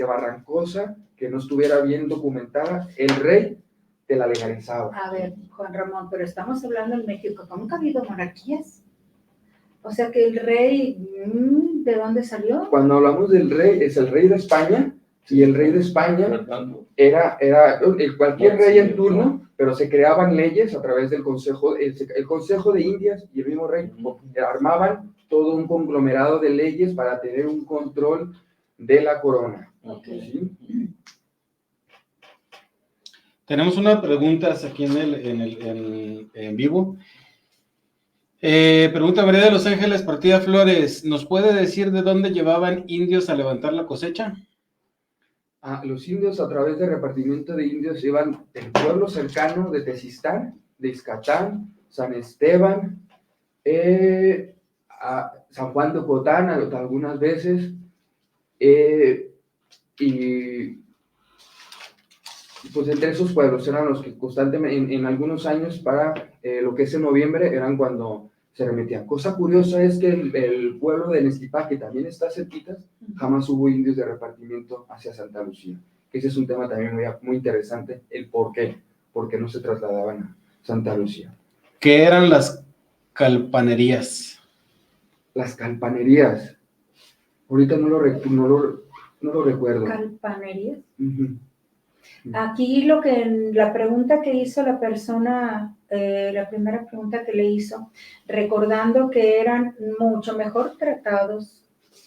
barrancosa que no estuviera bien documentada, el rey te la legalizaba. A ver, Juan Ramón, pero estamos hablando en México, ¿nunca ha habido monarquías? O sea que el rey, ¿de dónde salió? Cuando hablamos del rey, es el rey de España, y el rey de España era cualquier rey en turno, pero se creaban leyes a través del Consejo, el Consejo de Indias y el mismo rey armaban todo un conglomerado de leyes para tener un control de la corona. Okay. ¿Sí? Tenemos unas preguntas aquí en vivo. Pregunta María de Los Ángeles, Partida Flores, ¿nos puede decir de dónde llevaban indios a levantar la cosecha? Los indios, a través del repartimiento de indios, iban del pueblo cercano de Tezistán, de Izcatán, San Esteban, a San Juan de Ocotán algunas veces, y pues entre esos pueblos eran los que constantemente, en algunos años para lo que es en noviembre, eran cuando se remitían. Cosa curiosa es que el pueblo de Nextipá, que también está cerquita, jamás hubo indios de repartimiento hacia Santa Lucía. Ese es un tema también muy interesante, el por qué no se trasladaban a Santa Lucía. ¿Qué eran las calpanerías? Las calpanerías. Ahorita no lo recuerdo. ¿Calpanerías? Uh-huh. Aquí la pregunta que hizo la persona, la primera pregunta que le hizo, recordando que eran mucho mejor tratados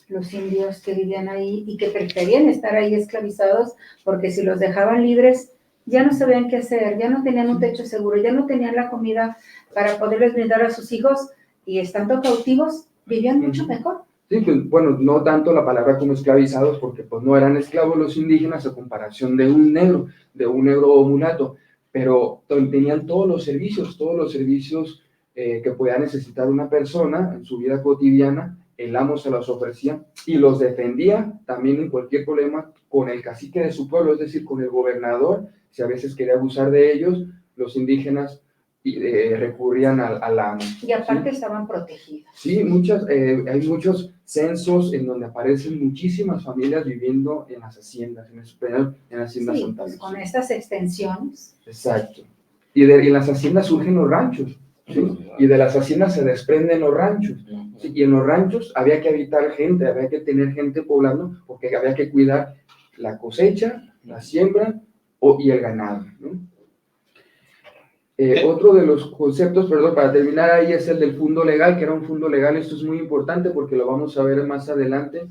los indios que vivían ahí y que preferían estar ahí esclavizados, porque si los dejaban libres ya no sabían qué hacer, ya no tenían un techo seguro, ya no tenían la comida para poderles brindar a sus hijos, y estando cautivos vivían mucho mejor. Sí, pues, bueno, no tanto la palabra como esclavizados, porque pues no eran esclavos los indígenas a comparación de un negro o mulato, pero tenían todos los servicios que podía necesitar una persona en su vida cotidiana. El amo se los ofrecía y los defendía también en cualquier problema con el cacique de su pueblo, es decir, con el gobernador. Si a veces quería abusar de ellos, los indígenas recurrían al amo. Y aparte, ¿sí?, estaban protegidos. Sí, hay muchos censos en donde aparecen muchísimas familias viviendo en las haciendas, en la hacienda Santa Lucía. Con estas extensiones. Exacto. Y en las haciendas surgen los ranchos. ¿sí? Y de las haciendas se desprenden los ranchos. ¿Sí? Y en los ranchos había que habitar gente, había que tener gente poblando, porque había que cuidar la cosecha, la siembra y el ganado, ¿no? Otro de los conceptos, perdón, para terminar ahí, es el del fundo legal, que era un fundo legal. Esto es muy importante porque lo vamos a ver más adelante.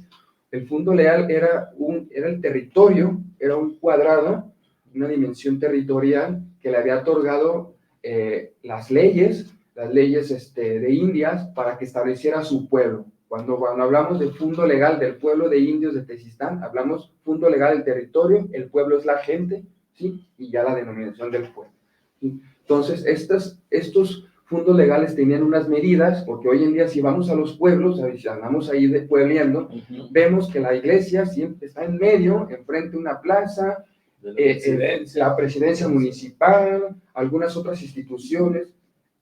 El fundo legal era el territorio, era un cuadrado, una dimensión territorial que le había otorgado las leyes de Indias para que estableciera su pueblo. Cuando hablamos de fundo legal del pueblo de indios de Tezistán, hablamos fundo legal del territorio, el pueblo es la gente, ¿sí? Y ya la denominación del pueblo, ¿sí? Entonces, estos fundos legales tenían unas medidas, porque hoy en día si vamos a los pueblos, si andamos ahí puebleando, vemos que la iglesia siempre está en medio, enfrente de una plaza, la presidencia municipal, algunas otras instituciones.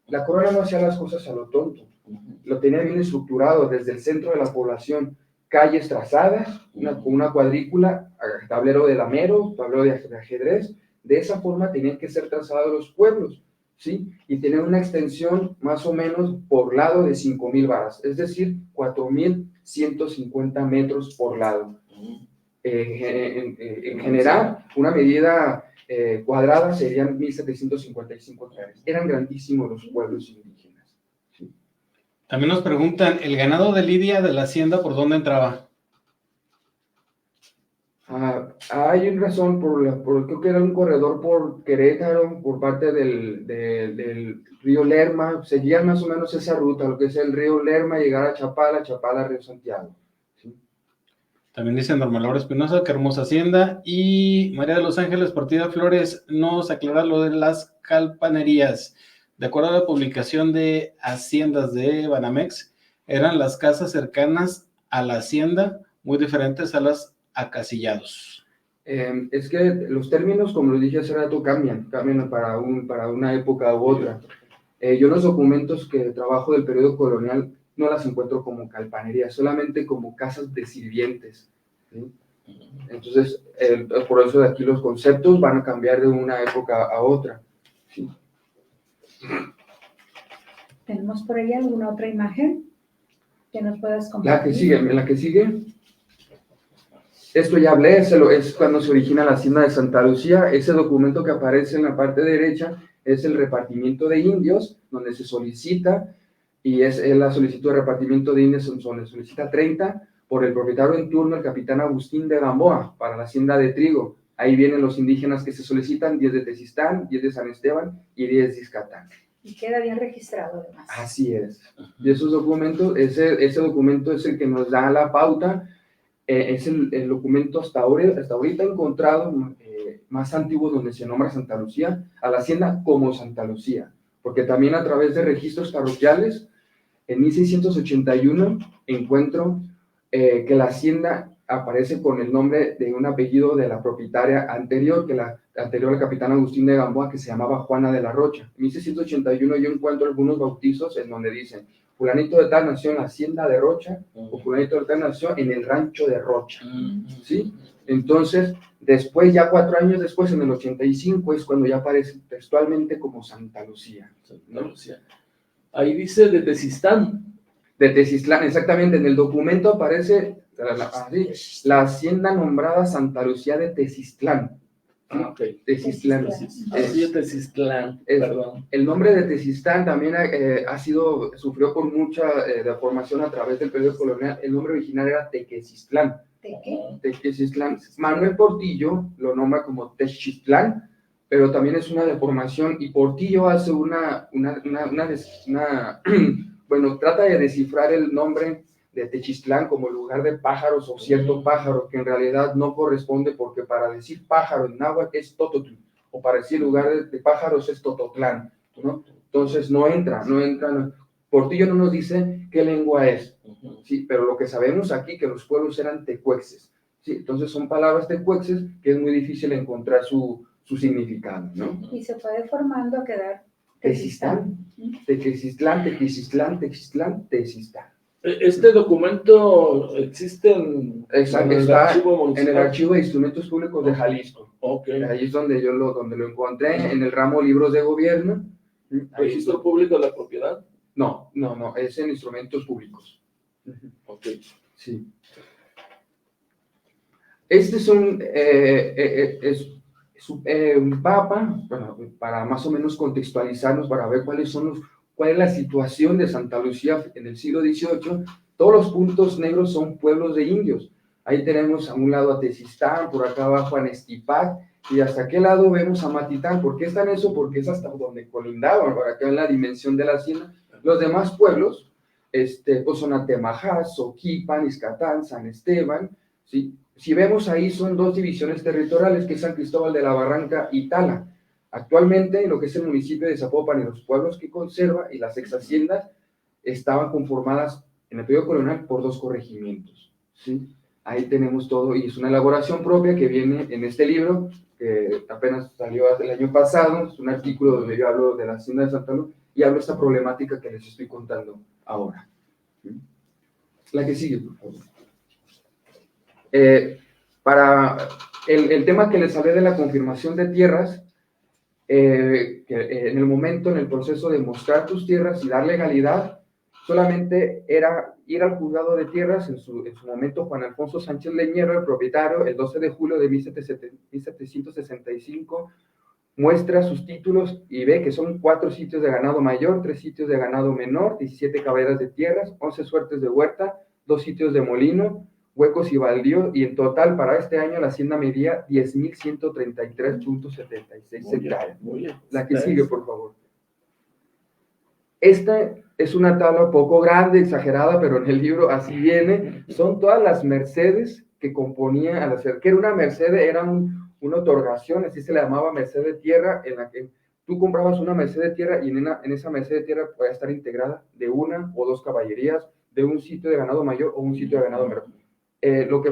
La corona no hacía las cosas a lo tonto, lo tenía bien estructurado desde el centro de la población, calles trazadas, una cuadrícula, tablero de lamero, tablero de ajedrez. De esa forma tenían que ser trazados los pueblos, ¿sí? Y tener una extensión más o menos por lado de 5,000 varas, es decir, 4,150 metros por lado. En general, una medida cuadrada serían 1,755 hectáreas. Eran grandísimos los pueblos indígenas, ¿sí? También nos preguntan, ¿el ganado de lidia de la hacienda por dónde entraba? Hay una razón, creo que era un corredor por Querétaro, por parte del río Lerma. Seguían más o menos esa ruta, lo que es el río Lerma, llegar a Chapala, Río Santiago, ¿sí? También dice Norma Laura Espinosa, qué hermosa hacienda. Y María de los Ángeles Partida Flores nos aclara lo de las calpanerías. De acuerdo a la publicación de Haciendas de Banamex, eran las casas cercanas a la hacienda, muy diferentes a las acasillados. Es que los términos, como lo dije hace rato, cambian para una época u otra. Yo los documentos que trabajo del periodo colonial no las encuentro como calpanerías, solamente como casas de sirvientes, ¿sí? Entonces, por eso de aquí los conceptos van a cambiar de una época a otra, ¿sí? ¿Tenemos por ahí alguna otra imagen que nos puedas compartir? La que sigue. Esto ya hablé, es cuando se origina la hacienda de Santa Lucía. Ese documento que aparece en la parte derecha es el repartimiento de indios, donde se solicita, y es la solicitud de repartimiento de indios, donde solicita 30 por el propietario en turno, el capitán Agustín de Gamboa, para la hacienda de Trigo. Ahí vienen los indígenas que se solicitan, 10 de Tezistán, 10 de San Esteban y 10 de Izcatán. Y queda bien registrado además. Así es. Y esos documentos, ese documento es el que nos da la pauta. Es el documento hasta ahorita encontrado más antiguo donde se nombra Santa Lucía, a la hacienda como Santa Lucía, porque también a través de registros parroquiales, en 1681 encuentro que la hacienda aparece con el nombre de un apellido de la propietaria anterior al capitán Agustín de Gamboa, que se llamaba Juana de la Rocha. En 1681 yo encuentro algunos bautizos en donde dicen fulanito de tal nació en la hacienda de Rocha, o fulanito de tal nació en el rancho de Rocha, ¿sí? Entonces, después, ya 4 años después, en el 85, es cuando ya aparece textualmente como Santa Lucía, ¿no? Santa Lucía. Ahí dice de Tezistán. De Tezistlán, exactamente, en el documento aparece la hacienda nombrada Santa Lucía de Tezistlán. Ok. Tezistlán. Así es Tezistlán, perdón. El nombre de Tezistlán también sufrió por mucha deformación a través del periodo colonial. El nombre original era Tequesistlán. Tequesistlán. Manuel Portillo lo nombra como Texistlán, pero también es una deformación, y Portillo hace bueno, trata de descifrar el nombre de Texistlán como lugar de pájaros o cierto pájaro, que en realidad no corresponde, porque para decir pájaro en náhuatl es Tototl, o para decir lugar de pájaros es Tototlán, ¿no? Entonces no entra. Portillo no nos dice qué lengua es, ¿sí? Pero lo que sabemos aquí que los pueblos eran tecuexes, ¿sí? Entonces son palabras tecuexes que es muy difícil encontrar su significado, ¿no? Y se fue deformando a quedar Tezistlán, Tequisistlán, Tezistlán. Este documento existe en el archivo municipal. En el archivo de instrumentos públicos de Jalisco. Okay. Ahí es donde lo encontré, en el ramo libros de gobierno, Ahí ¿Registro público de la propiedad? no, es en instrumentos públicos. Ok. Sí. Este es un mapa, bueno, para más o menos contextualizarnos, para ver cuál es la situación de Santa Lucía en el siglo XVIII. Todos los puntos negros son pueblos de indios. Ahí tenemos a un lado a Tezistán, por acá abajo a Nestipac, y hasta aquel lado vemos a Matitán. ¿Por qué están eso? Porque es hasta donde colindaban, por acá en la dimensión de la hacienda. Los demás pueblos, pues son Atemajac, Soquipan, Izcatán, San Esteban, ¿sí? Si vemos ahí son dos divisiones territoriales, que es San Cristóbal de la Barranca y Tala. Actualmente, lo que es el municipio de Zapopan y los pueblos que conserva y las ex haciendas estaban conformadas en el periodo colonial por 2 corregimientos, ¿sí? Ahí tenemos todo, y es una elaboración propia que viene en este libro, que apenas salió el año pasado. Es un artículo donde yo hablo de la hacienda de Santa Luz y hablo de esta problemática que les estoy contando ahora. La que sigue, por favor. Para el tema que les hablé de la confirmación de tierras, que en el momento, en el proceso de mostrar tus tierras y dar legalidad, solamente era ir al juzgado de tierras. En su momento, Juan Alfonso Sánchez Leñero, el propietario, el 12 de julio de 1765, muestra sus títulos y ve que son 4 sitios de ganado mayor, 3 sitios de ganado menor, 17 caballeras de tierras, 11 suertes de huerta, 2 sitios de molino, huecos y baldíos, y en total para este año la hacienda medía 10.133.76 hectáreas. La que sigue, por favor. Esta es una tabla un poco grande, exagerada, pero en el libro así viene. Son todas las mercedes que componía al hacer. Que era una merced, era una otorgación, así se le llamaba merced de tierra, en la que tú comprabas una merced de tierra y en esa merced de tierra podía estar integrada de 1 o 2 caballerías, de un sitio de ganado mayor o un sitio de ganado menor. Lo que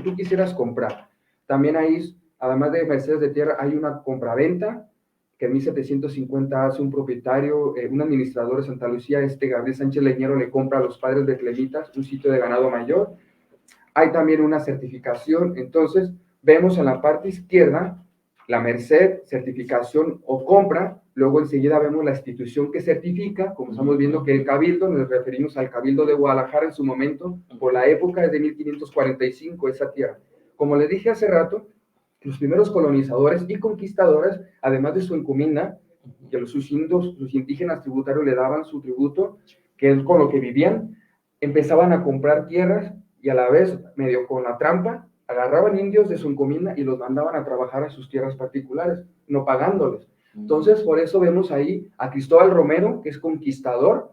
tú quisieras comprar. También ahí, además de mercedes de tierra, hay una compraventa que en 1750 hace un propietario, un administrador de Santa Lucía, Gabriel Sánchez Leñero, le compra a los padres de Clemitas un sitio de ganado mayor. Hay también una certificación. Entonces vemos en la parte izquierda la merced, certificación o compra. Luego enseguida vemos la institución que certifica, como estamos viendo que el Cabildo, nos referimos al Cabildo de Guadalajara en su momento, por la época desde 1545, esa tierra. Como les dije hace rato, los primeros colonizadores y conquistadores, además de su encomienda, que los indígenas tributarios le daban su tributo, que es con lo que vivían, empezaban a comprar tierras y a la vez, medio con la trampa, agarraban indios de su encomienda y los mandaban a trabajar a sus tierras particulares, no pagándoles. Entonces, por eso vemos ahí a Cristóbal Romero, que es conquistador,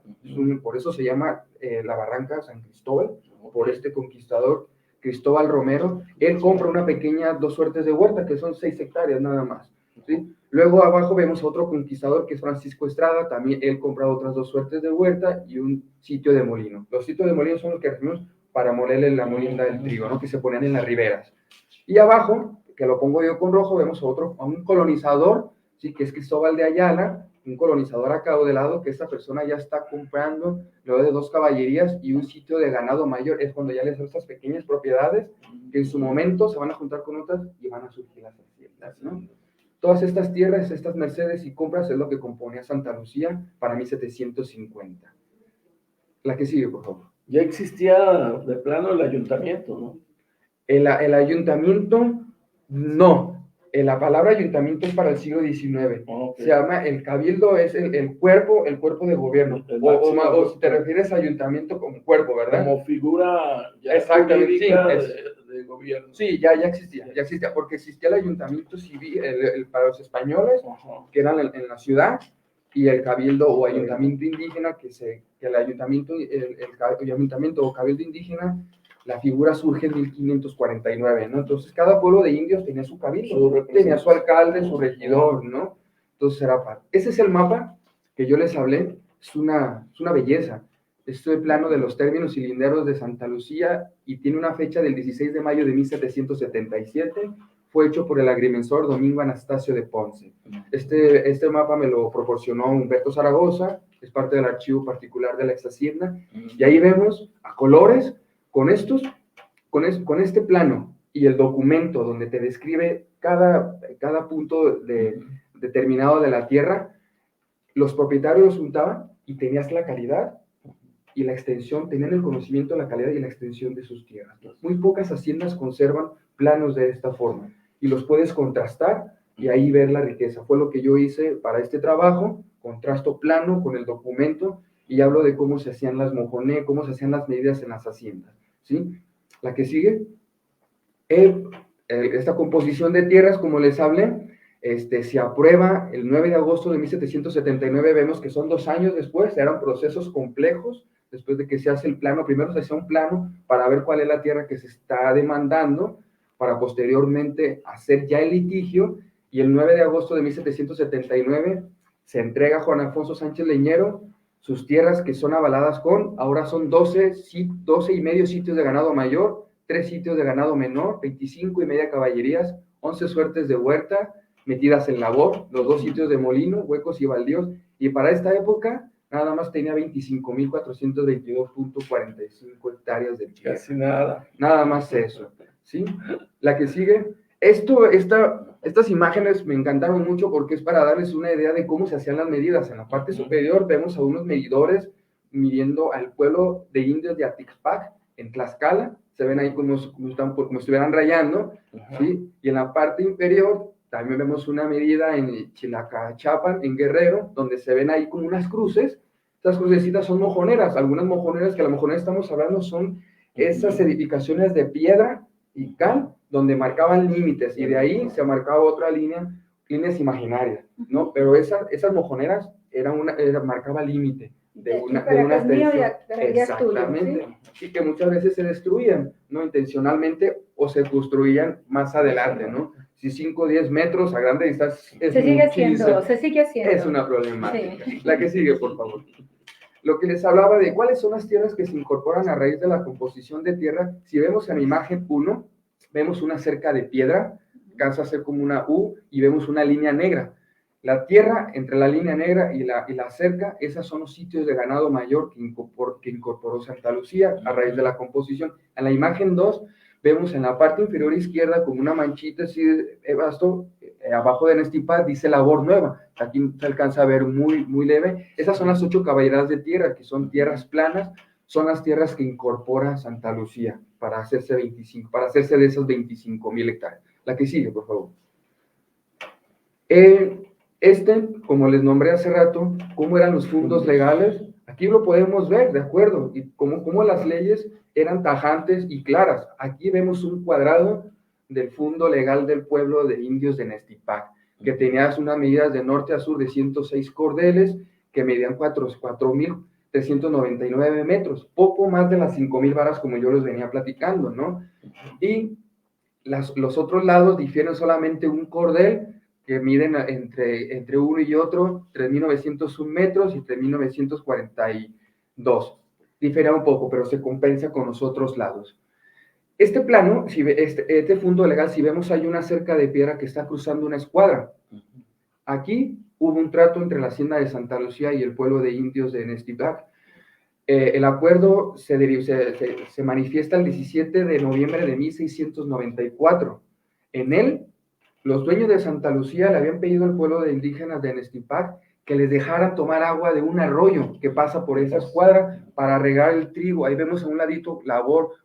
por eso se llama la Barranca San Cristóbal, por este conquistador Cristóbal Romero. Él compra una pequeña 2 suertes de huerta, que son 6 hectáreas nada más, ¿sí? Luego abajo vemos a otro conquistador, que es Francisco Estrada. También él compra otras 2 suertes de huerta y un sitio de molino. Los sitios de molino son los que recibimos para molerle la molienda del trigo, ¿no? Que se ponían en las riberas. Y abajo, que lo pongo yo con rojo, vemos a un colonizador, ¿sí? Que es Cristóbal de Ayala, un colonizador acaudalado, que esta persona ya está comprando luego de 2 caballerías y un sitio de ganado mayor. Es cuando ya les dan estas pequeñas propiedades que en su momento se van a juntar con otras y van a surgir las haciendas, ¿no? Todas estas tierras, estas mercedes y compras es lo que componía Santa Lucía para 1750. La que sigue, por favor. Ya existía de plano el ayuntamiento, ¿no? El ayuntamiento, no. La palabra ayuntamiento es para el siglo XIX. Okay. Se llama el cabildo, es el cuerpo de gobierno. O si te refieres a ayuntamiento como cuerpo, ¿verdad? Como figura ya jurídica de gobierno. Sí, ya existía, porque existía el ayuntamiento civil para los españoles, que eran en la ciudad, y el cabildo o ayuntamiento indígena, que el ayuntamiento o cabildo indígena, la figura surge en 1549, ¿no? Entonces cada pueblo de indios tenía su cabildo, tenía su alcalde, su regidor, ¿no? Entonces era parte. Ese es el mapa que yo les hablé, es una belleza. Esto es el plano de los términos y linderos de Santa Lucía y tiene una fecha del 16 de mayo de 1777. Fue hecho por el agrimensor Domingo Anastasio de Ponce. Este mapa me lo proporcionó Humberto Zaragoza, es parte del archivo particular de la ex hacienda, y ahí vemos a colores con este plano y el documento donde te describe cada punto determinado de la tierra. los propietarios los juntaban y tenías la calidad y la extensión, tenían el conocimiento de la calidad y la extensión de sus tierras. Muy pocas haciendas conservan planos de esta forma y los puedes contrastar y ahí ver la riqueza. Fue lo que yo hice para este trabajo, contrasto plano con el documento y hablo de cómo se hacían las mojoné, cómo se hacían las medidas en las haciendas, ¿sí? La que sigue, esta composición de tierras, como les hablé, se aprueba el 9 de agosto de 1779, vemos que son 2 años después, eran procesos complejos, después de que se hace el plano, primero se hace un plano para ver cuál es la tierra que se está demandando, para posteriormente hacer ya el litigio, y el 9 de agosto de 1779 se entrega a Juan Alfonso Sánchez Leñero sus tierras que son avaladas ahora son 12 y medio sitios de ganado mayor, 3 sitios de ganado menor, 25 y media caballerías, 11 suertes de huerta metidas en labor, los 2 sitios de molino, huecos y baldíos, y para esta época nada más tenía 25.422.45 hectáreas de tierra. Casi nada. Nada más eso, ¿sí? La que sigue, estas imágenes me encantaron mucho porque es para darles una idea de cómo se hacían las medidas. En la parte superior vemos a unos medidores midiendo al pueblo de indios de Atixpac, en Tlaxcala, se ven ahí como estuvieran rayando, ¿sí? Y en la parte inferior también vemos una medida en Chilacachapan, en Guerrero, donde se ven ahí como unas cruces. Estas crucecitas son mojoneras, algunas mojoneras que a lo mejor estamos hablando son esas edificaciones de piedra y cal, donde marcaban límites, y de ahí se marcaba otra línea, líneas imaginarias, ¿no? Pero esas mojoneras marcaba límite de una extensión. Exactamente, ¿sí? Y que muchas veces se destruían, ¿no? Intencionalmente, o se construían más adelante, ¿no? Si 5 o 10 metros a grande distancia se sigue haciendo. Es una problemática. Sí. La que sigue, por favor. Lo que les hablaba de cuáles son las tierras que se incorporan a raíz de la composición de tierra, si vemos en la imagen 1, vemos una cerca de piedra, alcanza a ser como una U, y vemos una línea negra. La tierra entre la línea negra y la cerca, esos son los sitios de ganado mayor que incorporó Santa Lucía a raíz de la composición. En la imagen 2, vemos en la parte inferior izquierda como una manchita así de basto, abajo de Nestipaz dice labor nueva. Aquí se alcanza a ver muy, muy leve. Esas son las 8 caballerías de tierra, que son tierras planas, son las tierras que incorpora Santa Lucía para hacerse de esas 25,000 hectáreas. La que sigue, por favor. Como les nombré hace rato, cómo eran los fundos legales, aquí lo podemos ver, ¿de acuerdo? Y cómo las leyes eran tajantes y claras. Aquí vemos un cuadrado del Fundo Legal del Pueblo de Indios de Nestipac, que tenía unas medidas de norte a sur de 106 cordeles, que medían 4.399 metros, poco más de las 5,000 varas como yo les venía platicando, ¿no? Y los otros lados difieren solamente un cordel, que miden entre uno y otro 3.901 metros y 3.942. Difiere un poco, pero se compensa con los otros lados. Este plano, este fundo legal, si vemos, hay una cerca de piedra que está cruzando una escuadra. Aquí hubo un trato entre la hacienda de Santa Lucía y el pueblo de indios de Nestipac. El acuerdo se manifiesta el 17 de noviembre de 1694. En él, los dueños de Santa Lucía le habían pedido al pueblo de indígenas de Nestipac que les dejaran tomar agua de un arroyo que pasa por esa escuadra para regar el trigo. Ahí vemos a un ladito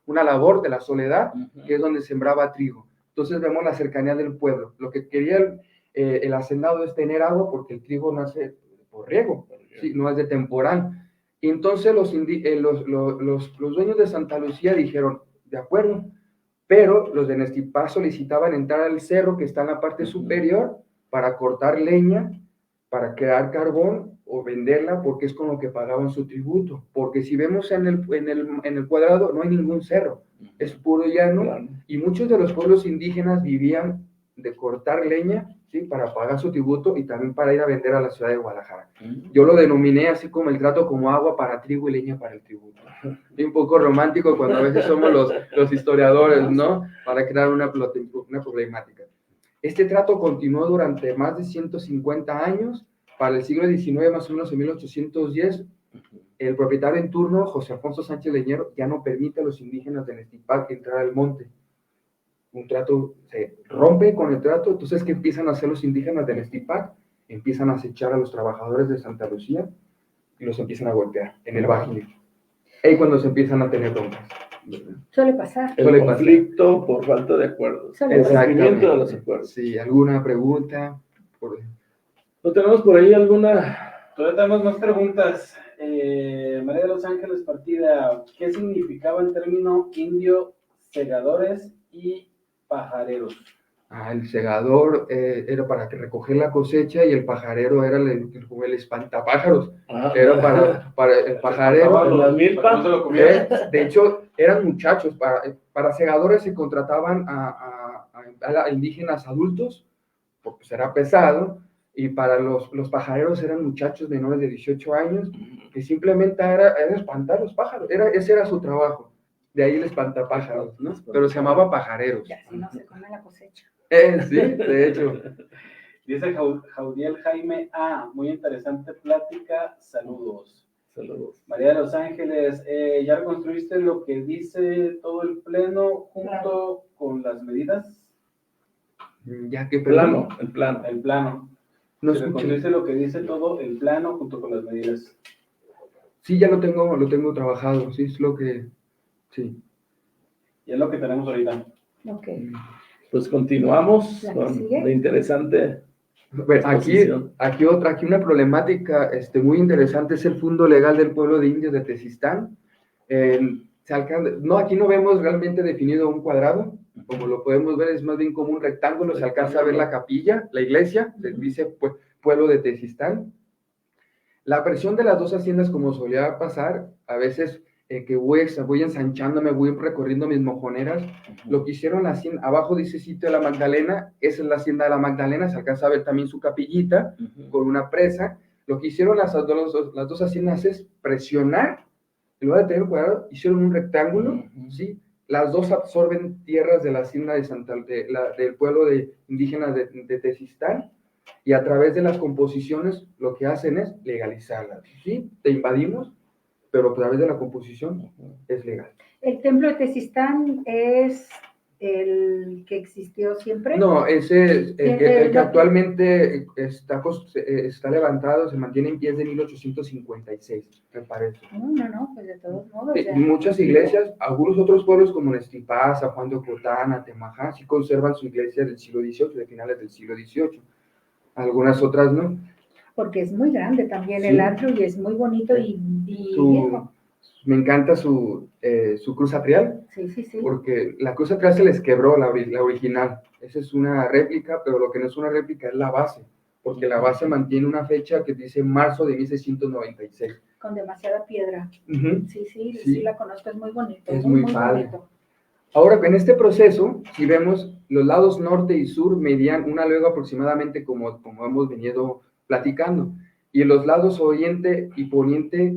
una labor de la Soledad, que es donde sembraba trigo. Entonces vemos la cercanía del pueblo. Lo que quería el hacendado es tener agua porque el trigo nace por riego, ¿sí? No es de temporal. Y entonces los dueños de Santa Lucía dijeron, de acuerdo, pero los de Nestipac solicitaban entrar al cerro que está en la parte superior para cortar leña, para crear carbón o venderla, porque es con lo que pagaban su tributo. Porque si vemos en el cuadrado, no hay ningún cerro, es puro llano, y muchos de los pueblos indígenas vivían de cortar leña, ¿sí? Para pagar su tributo y también para ir a vender a la ciudad de Guadalajara. Yo lo denominé así como el trato como agua para trigo y leña para el tributo. Y un poco romántico cuando a veces somos los historiadores, ¿no? Para crear una problemática. Este trato continuó durante más de 150 años. Para el siglo XIX, más o menos en 1810, el propietario en turno, José Alfonso Sánchez Leñero, ya no permite a los indígenas de Nestipac entrar al monte. Un trato se rompe con el trato, entonces, ¿qué empiezan a hacer los indígenas de Nestipac? empiezan a acechar a los trabajadores de Santa Lucía y los empiezan a golpear en el Bajío. Ahí cuando se empiezan a tener broncas. Suele pasar. El Suele pasar. conflicto por falta de acuerdos. Suele El pasar. rompimiento de los acuerdos. Sí, ¿alguna pregunta? ¿No tenemos por ahí alguna? Todavía tenemos más preguntas. María de los Ángeles Partida, ¿qué significaba el término indio, segadores y pajareros? El segador era para recoger la cosecha y el pajarero era el espantapájaros. Era para el pajarero. La milpa. ¿No se lo comieron? De hecho, eran muchachos. Para segadores se contrataban a indígenas adultos, porque será pesado, y para los pajareros eran muchachos menores de 18 años, que simplemente era espantar los pájaros. Ese era su trabajo. De ahí el espantapájaros, ¿no? Pero se llamaba pajareros. Y así no se come la cosecha. Sí, de hecho. Dice Jaudiel Jaime A. Muy interesante plática. Saludos. Saludos. María de los Ángeles, ¿ya reconstruiste lo que dice todo el pleno junto con las medidas? Ya que Plano, el plano. El plano. No ¿Se escuché. reconstruiste lo que dice todo el plano junto con las medidas? Sí, ya lo tengo trabajado. Sí, es lo que. Sí. Y es lo que tenemos ahorita. Ok. Pues continuamos ¿La que con sigue? la interesante. Bueno, aquí una problemática muy interesante es el Fondo Legal del Pueblo de Indios de Tezistán. Aquí no vemos realmente definido un cuadrado, como lo podemos ver, es más bien como un rectángulo, se alcanza a ver la capilla, la iglesia, se dice Pueblo de Tezistán. La versión de las dos haciendas, como solía pasar, a veces que voy ensanchándome, voy recorriendo mis mojoneras, lo que hicieron la hacienda, abajo dice sitio de la Magdalena, esa es la hacienda de la Magdalena, se alcanza a ver también su capillita con una presa. Lo que hicieron las dos haciendas es presionar, en lugar de tener un cuadrado, hicieron un rectángulo, ¿sí? Las dos absorben tierras de la hacienda del pueblo indígena de Tezistán, y a través de las composiciones lo que hacen es legalizarlas, ¿sí? Te invadimos, pero a través de la composición es legal. ¿El templo de Tezistán es el que existió siempre? No, ese es el que actualmente está levantado, se mantiene en pie de 1856, me parece. No, pues de todos modos. Sí, Ya. muchas iglesias, algunos otros pueblos como Nestipá, San Juan de Ocotán, Atemajá, sí conservan su iglesia del siglo XVIII, de finales del siglo XVIII. Algunas otras no. Porque es muy grande también Sí. el atrio y es muy bonito y viejo. Me encanta su cruz atrial, Sí. porque la cruz atrial se les quebró, la original. Esa es una réplica, pero lo que no es una réplica es la base, porque la base mantiene una fecha que dice marzo de 1696. Con demasiada piedra. Uh-huh. Sí, la conozco, es muy bonito. Es muy padre. Bonito. Ahora, en este proceso, si vemos los lados norte y sur medían una legua aproximadamente como hemos venido platicando, y los lados oriente y poniente,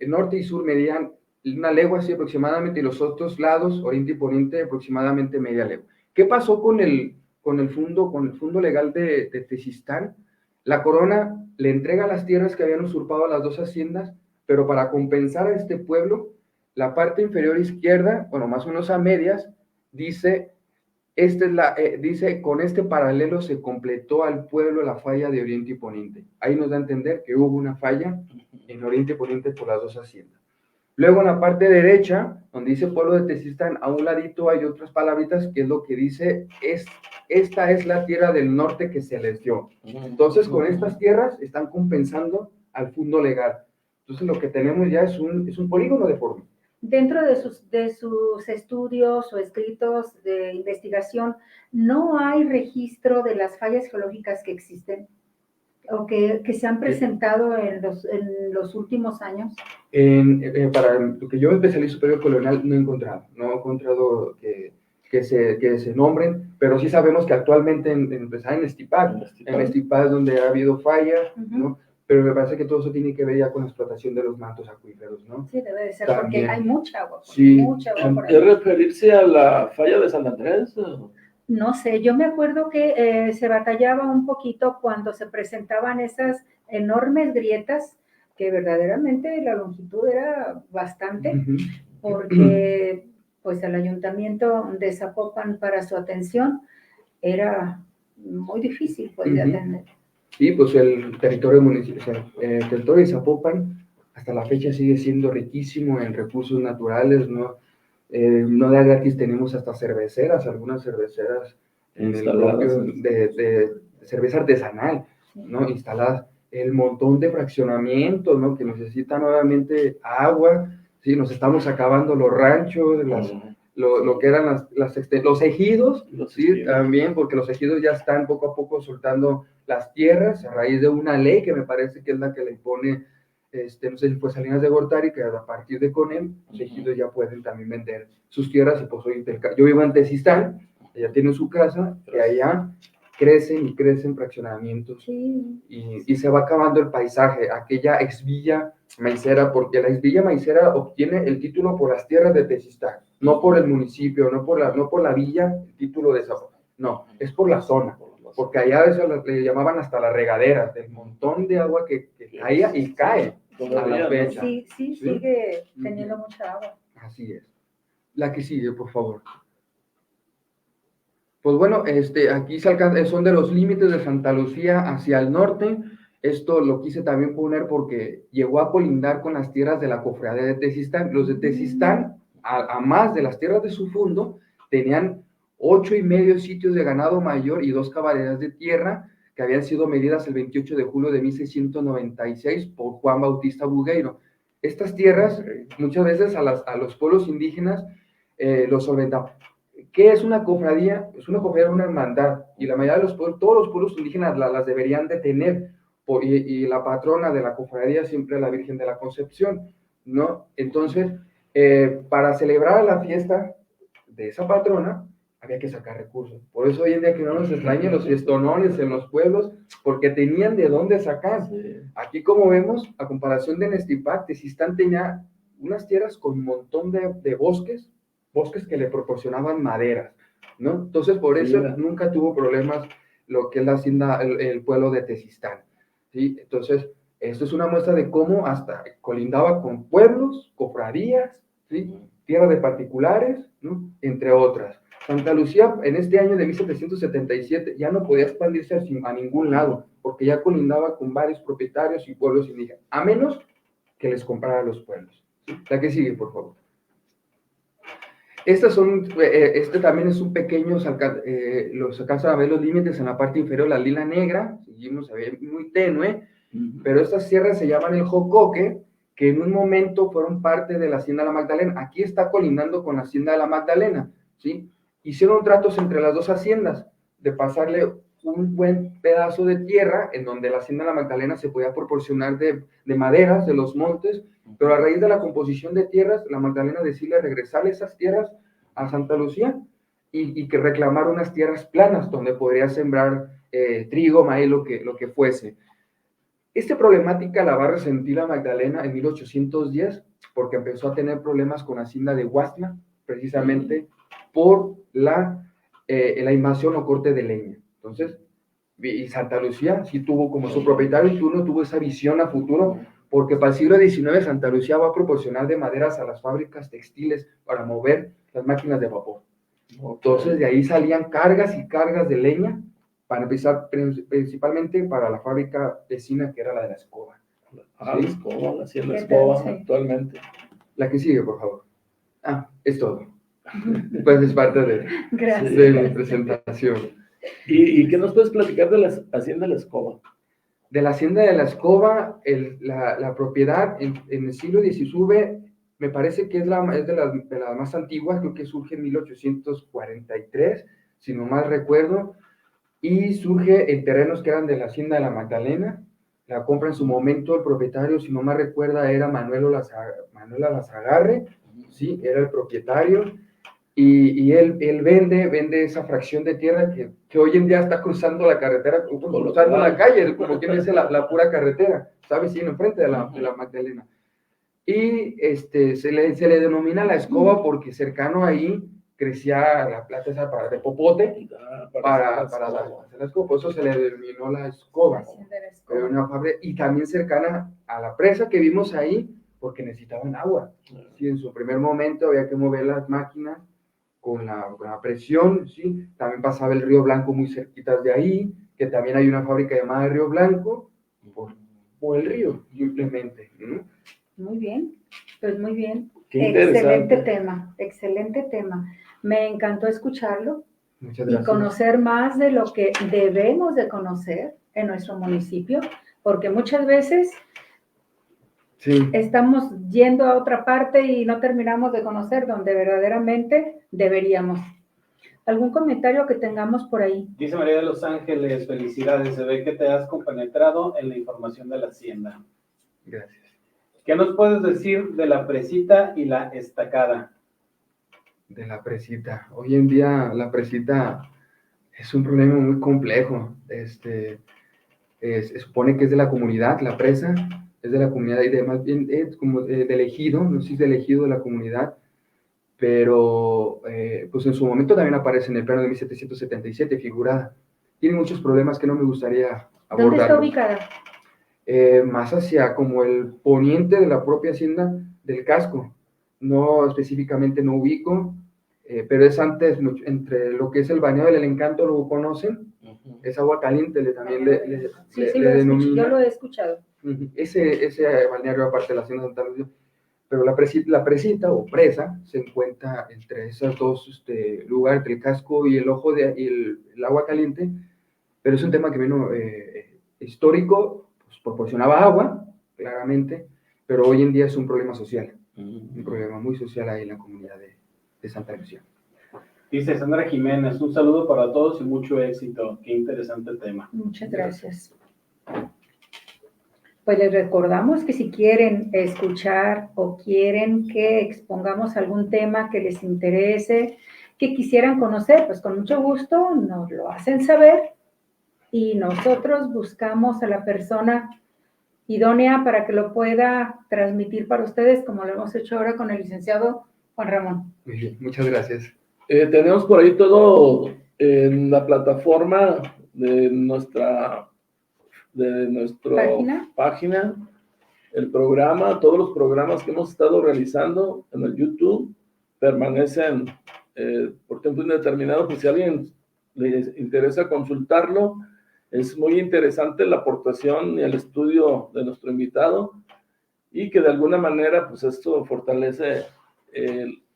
norte y sur medían una legua así aproximadamente, y los otros lados, oriente y poniente, aproximadamente media legua. ¿Qué pasó con el fondo legal de Tezistán? La corona le entrega las tierras que habían usurpado a las dos haciendas, pero para compensar a este pueblo, la parte inferior izquierda, bueno, más o menos a medias, dice, dice, con este paralelo se completó al pueblo la falla de Oriente y Poniente. Ahí nos da a entender que hubo una falla en Oriente y Poniente por las dos haciendas. Luego en la parte derecha, donde dice pueblo de Tezistán, a un ladito hay otras palabritas, que es lo que dice, esta es la tierra del norte que se les dio. Entonces, con estas tierras están compensando al fondo legal. Entonces, lo que tenemos ya es un polígono deforme. Dentro de sus estudios o escritos de investigación, ¿no hay registro de las fallas geológicas que existen o que se han presentado en los últimos años? Para lo que yo me especializo superior colonial, no he encontrado que se nombren, pero sí sabemos que actualmente en Nestipac es donde ha habido fallas, ¿no? Pero me parece que todo eso tiene que ver ya con la explotación de los mantos acuíferos, ¿no? Sí, debe de ser, También. porque hay mucha agua. Sí. Mucha agua por ahí. ¿Es referirse a la falla de San Andrés? No sé, yo me acuerdo que se batallaba un poquito cuando se presentaban esas enormes grietas, que verdaderamente la longitud era bastante, porque pues el ayuntamiento de Zapopan, para su atención, era muy difícil podría tener. Sí, pues el territorio municipal, el territorio de Zapopan hasta la fecha sigue siendo riquísimo en recursos naturales, ¿no? No de gratis tenemos hasta cerveceras, algunas cerveceras en el propio de cerveza artesanal, ¿no? Instaladas, el montón de fraccionamientos, ¿no? Que necesitan nuevamente agua, ¿sí? Nos estamos acabando los ranchos, lo que eran los ejidos, ¿sí? También, porque los ejidos ya están poco a poco soltando las tierras a raíz de una ley que me parece que es la que le impone, no sé si fue Salinas de Gortari, que a partir de CONEM, los ejidos ya pueden también vender sus tierras y pues hoy yo vivo en Tezistán, ella tiene su casa y allá crecen y crecen fraccionamientos y se va acabando el paisaje, aquella exvilla maicera, porque la exvilla maicera obtiene el título por las tierras de Tezistán, no por el municipio, no por la villa, el título de esa, no, es por la zona, porque allá a veces le llamaban hasta las regaderas, del montón de agua que caía y cae a la fecha. Sí, sigue teniendo mucha agua. Así es. La que sigue, por favor. Pues bueno, aquí son de los límites de Santa Lucía hacia el norte. Esto lo quise también poner porque llegó a colindar con las tierras de la cofradía de Tezistán. Los de Tezistán, a más de las tierras de su fondo, tenían 8,5 sitios de ganado mayor y 2 caballerías de tierra que habían sido medidas el 28 de julio de 1696 por Juan Bautista Bugueiro. Estas tierras, muchas veces a los pueblos indígenas los solventaban. ¿Qué es una cofradía? Es una cofradía, una hermandad, y la mayoría de todos los pueblos indígenas las deberían de tener, y la patrona de la cofradía siempre es la Virgen de la Concepción, ¿no? Entonces, para celebrar la fiesta de esa patrona, había que sacar recursos. Por eso hoy en día que no nos extrañen los fiestonones en los pueblos, porque tenían de dónde sacar. Aquí, como vemos, a comparación de Nestipac, Tezistán tenía unas tierras con un montón de bosques que le proporcionaban maderas, ¿no? Entonces, por eso nunca tuvo problemas lo que es la hacienda, el pueblo de Tezistán, ¿sí? Entonces, esto es una muestra de cómo hasta colindaba con pueblos, cofradías, ¿sí? Tierra de particulares, ¿no? Entre otras. Santa Lucía, en este año de 1777, ya no podía expandirse a ningún lado, porque ya colindaba con varios propietarios y pueblos indígenas, a menos que les comprara los pueblos. La que sigue, por favor. Este también es un pequeño, los alcanzan a ver los límites en la parte inferior, la lila negra, seguimos, se ve muy tenue, pero estas sierras se llaman el Jocoque, que en un momento fueron parte de la Hacienda de la Magdalena. Aquí está colindando con la Hacienda de la Magdalena, ¿sí? Hicieron tratos entre las dos haciendas, de pasarle un buen pedazo de tierra, en donde la Hacienda de la Magdalena se podía proporcionar de maderas de los montes, pero a raíz de la composición de tierras, la Magdalena decide regresarle esas tierras a Santa Lucía y que reclamar unas tierras planas donde podría sembrar trigo, maíz, lo que fuese. Esta problemática la va a resentir la Magdalena en 1810 porque empezó a tener problemas con la hacienda de Huastla, precisamente por la invasión o corte de leña. Entonces, y Santa Lucía sí tuvo como su propietario y no tuvo esa visión a futuro, porque para el siglo XIX Santa Lucía va a proporcionar de maderas a las fábricas textiles para mover las máquinas de vapor. Entonces de ahí salían cargas y cargas de leña para empezar principalmente para la fábrica vecina que era la de la escoba. La escoba, la hacienda escoba actualmente. La que sigue, por favor. Es todo. Pues es parte de mi presentación. ¿Y qué nos puedes platicar de la hacienda de la escoba? De la hacienda de la escoba, la propiedad en el siglo XIX, me parece que es de las más antiguas, creo que surge en 1843, si no mal recuerdo, y surge en terrenos que eran de la hacienda de la Magdalena. La compra en su momento, el propietario, si no mal recuerda, era Manuel Olazagarre, sí, era el propietario, y él vende esa fracción de tierra que hoy en día está cruzando la carretera, cruzando la calle, como quien dice la pura carretera, ¿sabes? Sí, enfrente de la Magdalena. Y se le denomina la escoba porque cercano ahí crecía la plata esa de popote para hacer la escoba, por eso se le denominó la escoba. Y también cercana a la presa que vimos ahí porque necesitaban agua. Sí, en su primer momento había que mover las máquinas con la presión, ¿sí? También pasaba el Río Blanco muy cerquita de ahí, que también hay una fábrica llamada Río Blanco, por el río, simplemente, ¿no? Muy bien, pues muy bien. Qué interesante. Excelente tema. Me encantó escucharlo Muchas y gracias. conocer más de lo que debemos de conocer en nuestro municipio, porque muchas veces Sí. estamos yendo a otra parte y no terminamos de conocer donde verdaderamente deberíamos. ¿Algún comentario que tengamos por ahí? Dice María de los Ángeles, felicidades, se ve que te has compenetrado en la información de la hacienda. Gracias. ¿Qué nos puedes decir de la presita y la estacada? De la presita. Hoy en día la presita es un problema muy complejo. Se supone que es de la comunidad, la presa es de la comunidad y más bien es como del ejido, no sé si es del ejido de la comunidad, pero pues en su momento también aparece en el plano de 1777 figurada. Tiene muchos problemas que no me gustaría abordar. ¿Dónde está ubicada? Más hacia como el poniente de la propia hacienda del casco. No específicamente no ubico, pero es antes, entre lo que es el Bañado del Encanto, lo conocen, es agua caliente, también Sí, le denomina. yo lo he escuchado. Ese balneario aparte de la hacienda de Santa Lucía, pero la presita o presa se encuentra entre esos dos lugares, entre el casco y el ojo y el agua caliente, pero es un tema que vino histórico, pues, proporcionaba agua, claramente, pero hoy en día es un problema social, un problema muy social ahí en la comunidad de Santa Lucía. Dice Sandra Jiménez, un saludo para todos y mucho éxito. Qué interesante tema. Muchas gracias. Pues les recordamos que si quieren escuchar o quieren que expongamos algún tema que les interese, que quisieran conocer, pues con mucho gusto nos lo hacen saber y nosotros buscamos a la persona idónea para que lo pueda transmitir para ustedes, como lo hemos hecho ahora con el licenciado Juan Ramón. Muy bien, muchas gracias. Tenemos por ahí todo en la plataforma de nuestra página, el programa, todos los programas que hemos estado realizando en el YouTube permanecen por tiempo indeterminado, pues si a alguien le interesa consultarlo, es muy interesante la aportación y el estudio de nuestro invitado y que de alguna manera pues esto fortalece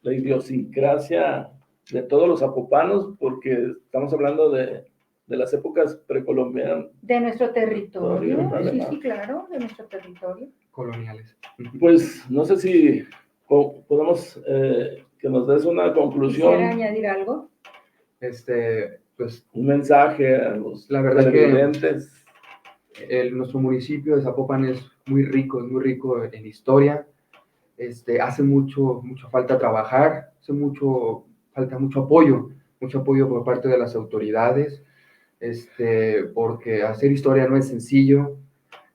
la idiosincrasia de todos los zapopanos, porque estamos hablando de las épocas precolombianas. De nuestro territorio, además. sí, claro, de nuestro territorio. Coloniales. Pues no sé si podemos que nos des una conclusión. ¿Quisiera añadir algo? Pues un mensaje a los la verdad televidentes. Nuestro municipio de Zapopan es muy rico en historia. Hace mucha falta trabajar, falta mucho apoyo por parte de las autoridades, porque hacer historia no es sencillo,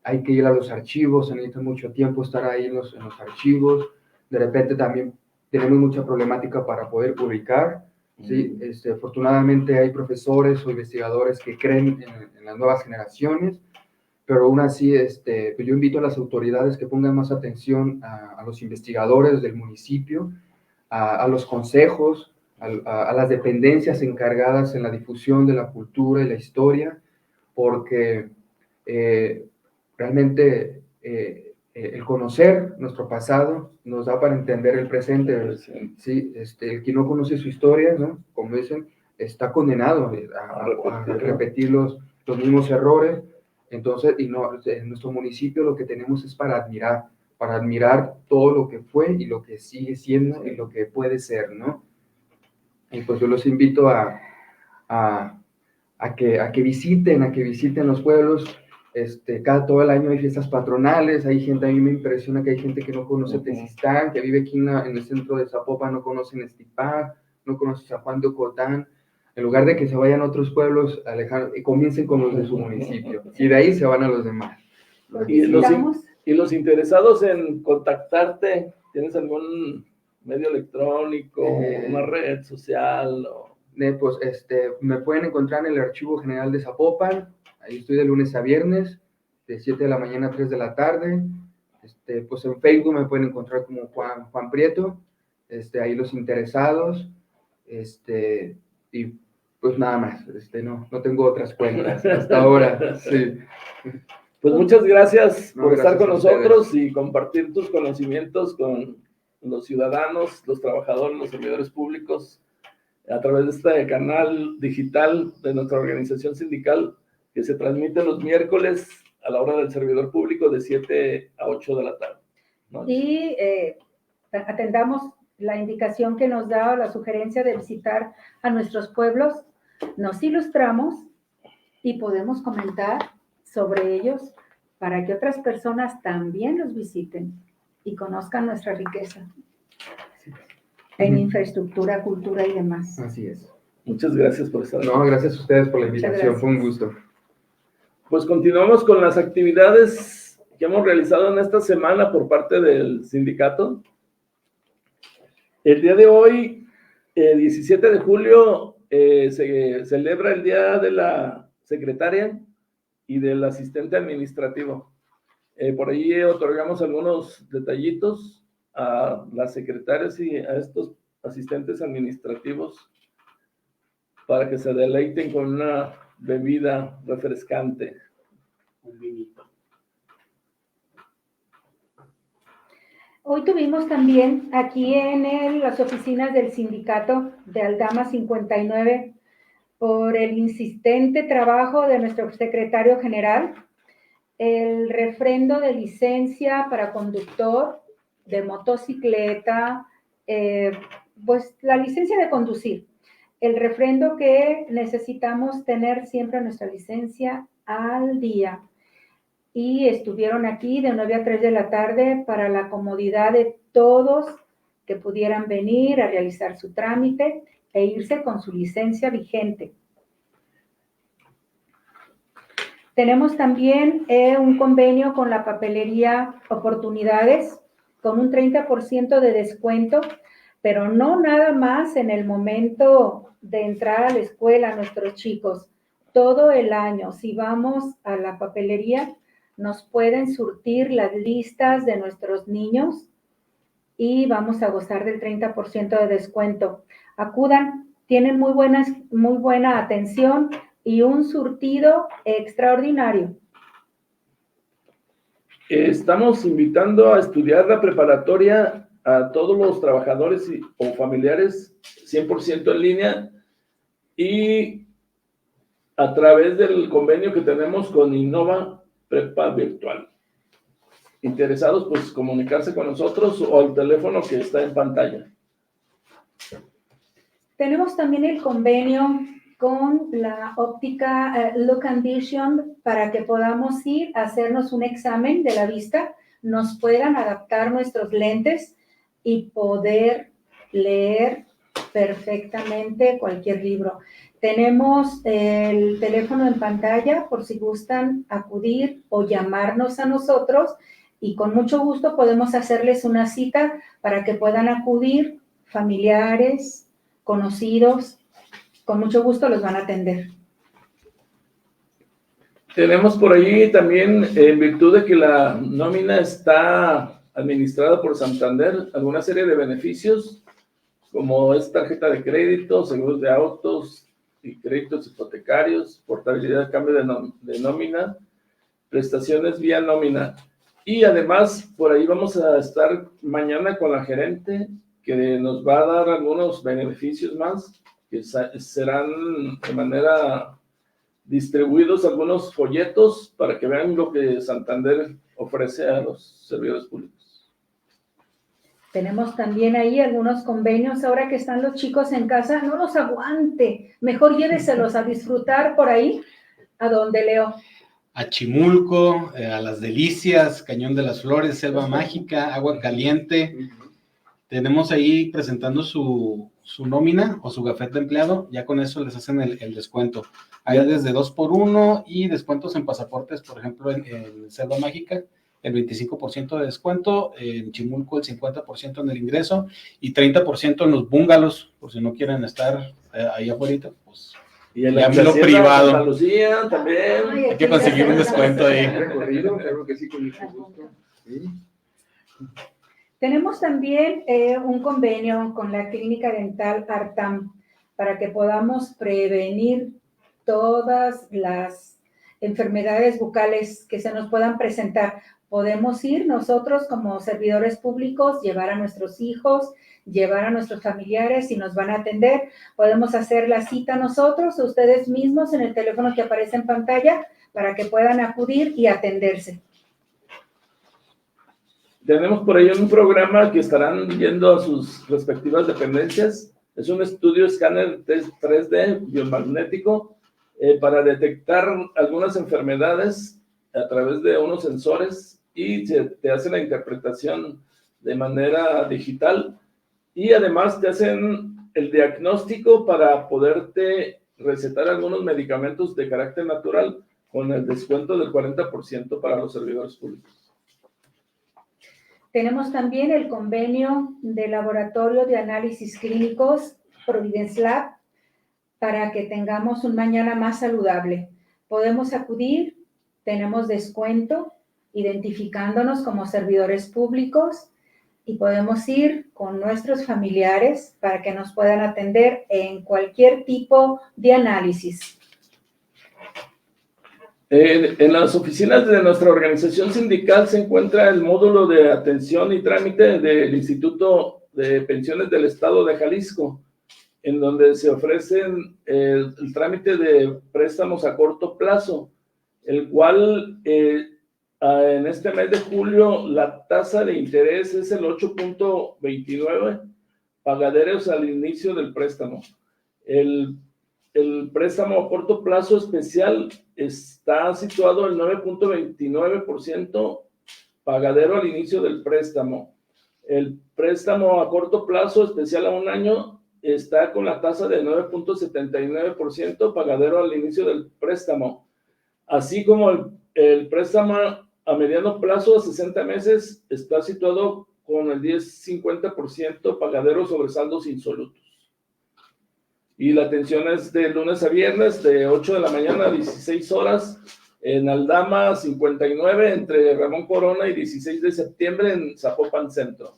hay que ir a los archivos, se necesita mucho tiempo estar ahí en los archivos, de repente también tenemos mucha problemática para poder publicar, ¿sí? Afortunadamente hay profesores o investigadores que creen en las nuevas generaciones, pero aún así pues yo invito a las autoridades que pongan más atención a los investigadores del municipio, a los consejos, a las dependencias encargadas en la difusión de la cultura y la historia, porque realmente el conocer nuestro pasado nos da para entender el presente. ¿Sí? El que no conoce su historia, ¿no? Como dicen, está condenado a repetir los mismos errores. Entonces, en nuestro municipio lo que tenemos es para admirar todo lo que fue y lo que sigue siendo y lo que puede ser, ¿no? Y pues yo los invito a que visiten los pueblos. Todo el año hay fiestas patronales, hay gente, a mí me impresiona que hay gente que no conoce Tezistán, que vive aquí en el centro de Zapopan, no conocen Estipac, no conocen San Juan de Ocotán. En lugar de que se vayan a otros pueblos alejados, comiencen con los de su municipio, y de ahí se van a los demás. Y los interesados en contactarte, ¿tienes algún medio electrónico, una red social? Pues me pueden encontrar en el Archivo General de Zapopan, ahí estoy de lunes a viernes, de 7 de la mañana a 3 de la tarde. Pues en Facebook me pueden encontrar como Juan Prieto, ahí los interesados. Y pues nada más, no tengo otras cuentas hasta ahora, sí. Pues muchas gracias No, por estar gracias con a ustedes. nosotros y compartir tus conocimientos con los ciudadanos, los trabajadores, los servidores públicos, a través de este canal digital de nuestra organización sindical que se transmite los miércoles a la hora del servidor público de 7 a 8 de la tarde. Y atendamos la indicación que nos da o la sugerencia de visitar a nuestros pueblos, nos ilustramos y podemos comentar sobre ellos para que otras personas también los visiten y conozcan nuestra riqueza en infraestructura, cultura y demás. Así es. Muchas gracias por estar aquí. No, gracias a ustedes por la Muchas invitación, gracias. fue un gusto. Pues continuamos con las actividades que hemos realizado en esta semana por parte del sindicato. El día de hoy, 17 de julio, se celebra el Día de la Secretaria y del Asistente Administrativo. Por ahí otorgamos algunos detallitos a las secretarias y a estos asistentes administrativos para que se deleiten con una bebida refrescante. Un vinito. Hoy tuvimos también aquí en las oficinas del sindicato de Aldama 59, por el insistente trabajo de nuestro secretario general, el refrendo de licencia para conductor de motocicleta, pues la licencia de conducir, el refrendo que necesitamos tener siempre nuestra licencia al día. Y estuvieron aquí de 9 a 3 de la tarde para la comodidad de todos que pudieran venir a realizar su trámite e irse con su licencia vigente. Tenemos también un convenio con la papelería Oportunidades con un 30% de descuento, pero no nada más en el momento de entrar a la escuela, nuestros chicos. Todo el año, si vamos a la papelería, nos pueden surtir las listas de nuestros niños y vamos a gozar del 30% de descuento. Acudan, tienen muy buena atención y un surtido extraordinario. Estamos invitando a estudiar la preparatoria a todos los trabajadores o familiares 100% en línea y a través del convenio que tenemos con Innova Prepa Virtual. Interesados, pues comunicarse con nosotros o al teléfono que está en pantalla. Tenemos también el convenio con la óptica Look and Vision para que podamos ir a hacernos un examen de la vista, nos puedan adaptar nuestros lentes y poder leer perfectamente cualquier libro. Tenemos el teléfono en pantalla por si gustan acudir o llamarnos a nosotros y con mucho gusto podemos hacerles una cita para que puedan acudir familiares, conocidos, con mucho gusto los van a atender. Tenemos por ahí también, en virtud de que la nómina está administrada por Santander, alguna serie de beneficios, como es tarjeta de crédito, seguros de autos y créditos hipotecarios, portabilidad de cambio de nómina, prestaciones vía nómina. Y además, por ahí vamos a estar mañana con la gerente, que nos va a dar algunos beneficios más, que serán de manera distribuidos algunos folletos para que vean lo que Santander ofrece a los servidores públicos. Tenemos también ahí algunos convenios, ahora que están los chicos en casa, no los aguante, mejor lléveselos a disfrutar por ahí, ¿a dónde, Leo? A Chimulco, a Las Delicias, Cañón de las Flores, Selva Mágica, Agua Caliente. Tenemos ahí presentando su nómina o su gafete de empleado, ya con eso les hacen el descuento. Hay desde 2x1 y descuentos en pasaportes, por ejemplo, en Selva Mágica, el 25% de descuento, en Chimulco el 50% en el ingreso y 30% en los bungalows, por si no quieren estar ahí afuera, pues y en ya la lo privado. Santa Lucía también. Ay, Hay que conseguir un descuento ahí. Recorrido, creo que sí, con mucho gusto. Sí. Tenemos también un convenio con la clínica dental Artam para que podamos prevenir todas las enfermedades bucales que se nos puedan presentar. Podemos ir nosotros como servidores públicos, llevar a nuestros hijos, llevar a nuestros familiares y nos van a atender. Podemos hacer la cita nosotros o ustedes mismos en el teléfono que aparece en pantalla para que puedan acudir y atenderse. Tenemos por ahí un programa que estarán yendo a sus respectivas dependencias. Es un estudio escáner 3D biomagnético para detectar algunas enfermedades a través de unos sensores y te hace la interpretación de manera digital y además te hacen el diagnóstico para poderte recetar algunos medicamentos de carácter natural con el descuento del 40% para los servidores públicos. Tenemos también el convenio de laboratorio de análisis clínicos Providence Lab para que tengamos un mañana más saludable. Podemos acudir, tenemos descuento, identificándonos como servidores públicos y podemos ir con nuestros familiares para que nos puedan atender en cualquier tipo de análisis. En las oficinas de nuestra organización sindical se encuentra el módulo de atención y trámite del Instituto de Pensiones del Estado de Jalisco, en donde se ofrecen el trámite de préstamos a corto plazo, el cual en este mes de julio la tasa de interés es el 8.29, pagaderos al inicio del préstamo. El préstamo a corto plazo especial está situado al 9.29%, pagadero al inicio del préstamo. El préstamo a corto plazo especial a un año está con la tasa de 9.79%, pagadero al inicio del préstamo. Así como el préstamo a mediano plazo a 60 meses está situado con el 10.50%, pagadero sobre saldos insolutos. Y la atención es de lunes a viernes, de 8 de la mañana a 16 horas, en Aldama 59, entre Ramón Corona y 16 de septiembre en Zapopan Centro.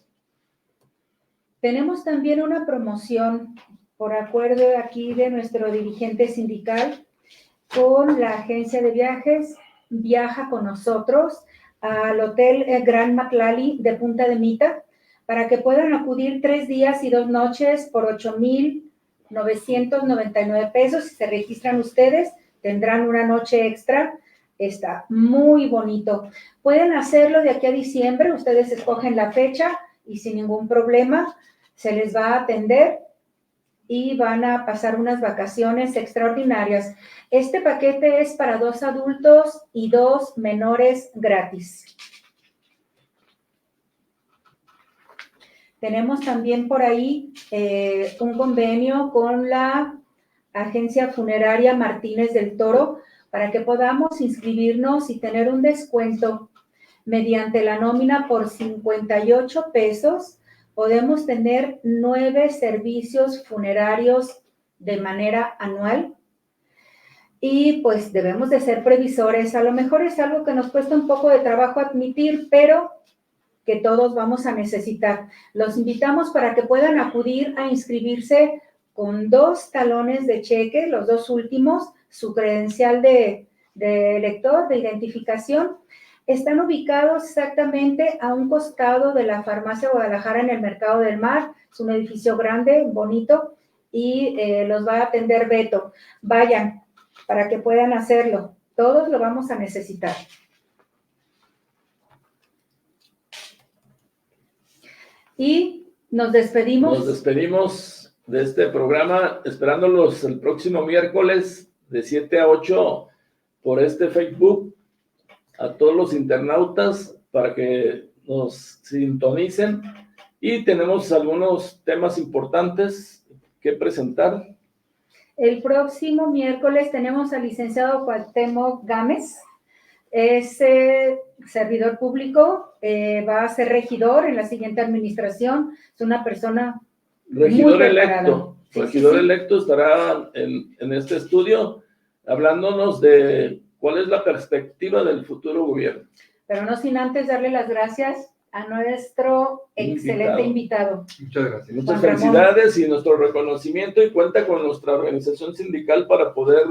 Tenemos también una promoción por acuerdo aquí de nuestro dirigente sindical con la agencia de viajes. Viaja con nosotros al Hotel Grand McLally de Punta de Mita para que puedan acudir 3 días y 2 noches por 8,999 pesos. Si se registran ustedes, tendrán una noche extra. Está muy bonito. Pueden hacerlo de aquí a diciembre. Ustedes escogen la fecha y sin ningún problema se les va a atender y van a pasar unas vacaciones extraordinarias. Este paquete es para 2 adultos y 2 menores gratis. Tenemos también por ahí un convenio con la agencia funeraria Martínez del Toro para que podamos inscribirnos y tener un descuento mediante la nómina por 58 pesos. Podemos tener 9 servicios funerarios de manera anual y pues debemos de ser previsores. A lo mejor es algo que nos cuesta un poco de trabajo admitir, pero que todos vamos a necesitar. Los invitamos para que puedan acudir a inscribirse con 2 talones de cheque, los 2 últimos, su credencial de lector, de identificación. Están ubicados exactamente a un costado de la Farmacia Guadalajara en el Mercado del Mar. Es un edificio grande, bonito, y los va a atender Beto. Vayan para que puedan hacerlo. Todos lo vamos a necesitar. Y nos despedimos. Nos despedimos de este programa, esperándolos el próximo miércoles de 7 a 8 por este Facebook. A todos los internautas para que nos sintonicen y tenemos algunos temas importantes que presentar. El próximo miércoles tenemos al licenciado Cuauhtémoc Gámez, es servidor público, va a ser regidor en la siguiente administración, es una persona regidor muy electo. Sí, regidor sí, sí. electo estará en este estudio hablándonos de cuál es la perspectiva del futuro gobierno. Pero no sin antes darle las gracias a nuestro excelente invitado. Muchas gracias. Muchas Juan Ramón. felicidades y nuestro reconocimiento, y cuenta con nuestra organización sindical para poder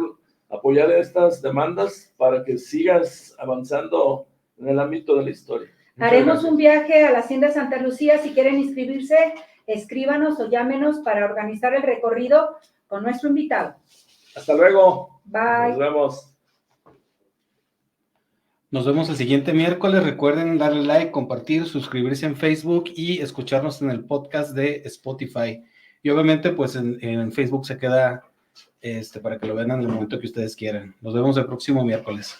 apoyar estas demandas para que sigas avanzando en el ámbito de la historia. Muchas Haremos gracias. un viaje a la Hacienda Santa Lucía. Si quieren inscribirse, escríbanos o llámenos para organizar el recorrido con nuestro invitado. Hasta luego. Bye. Nos vemos. Nos vemos el siguiente miércoles. Recuerden darle like, compartir, suscribirse en Facebook y escucharnos en el podcast de Spotify. Y obviamente, pues en Facebook se queda para que lo vean en el momento que ustedes quieran. Nos vemos el próximo miércoles.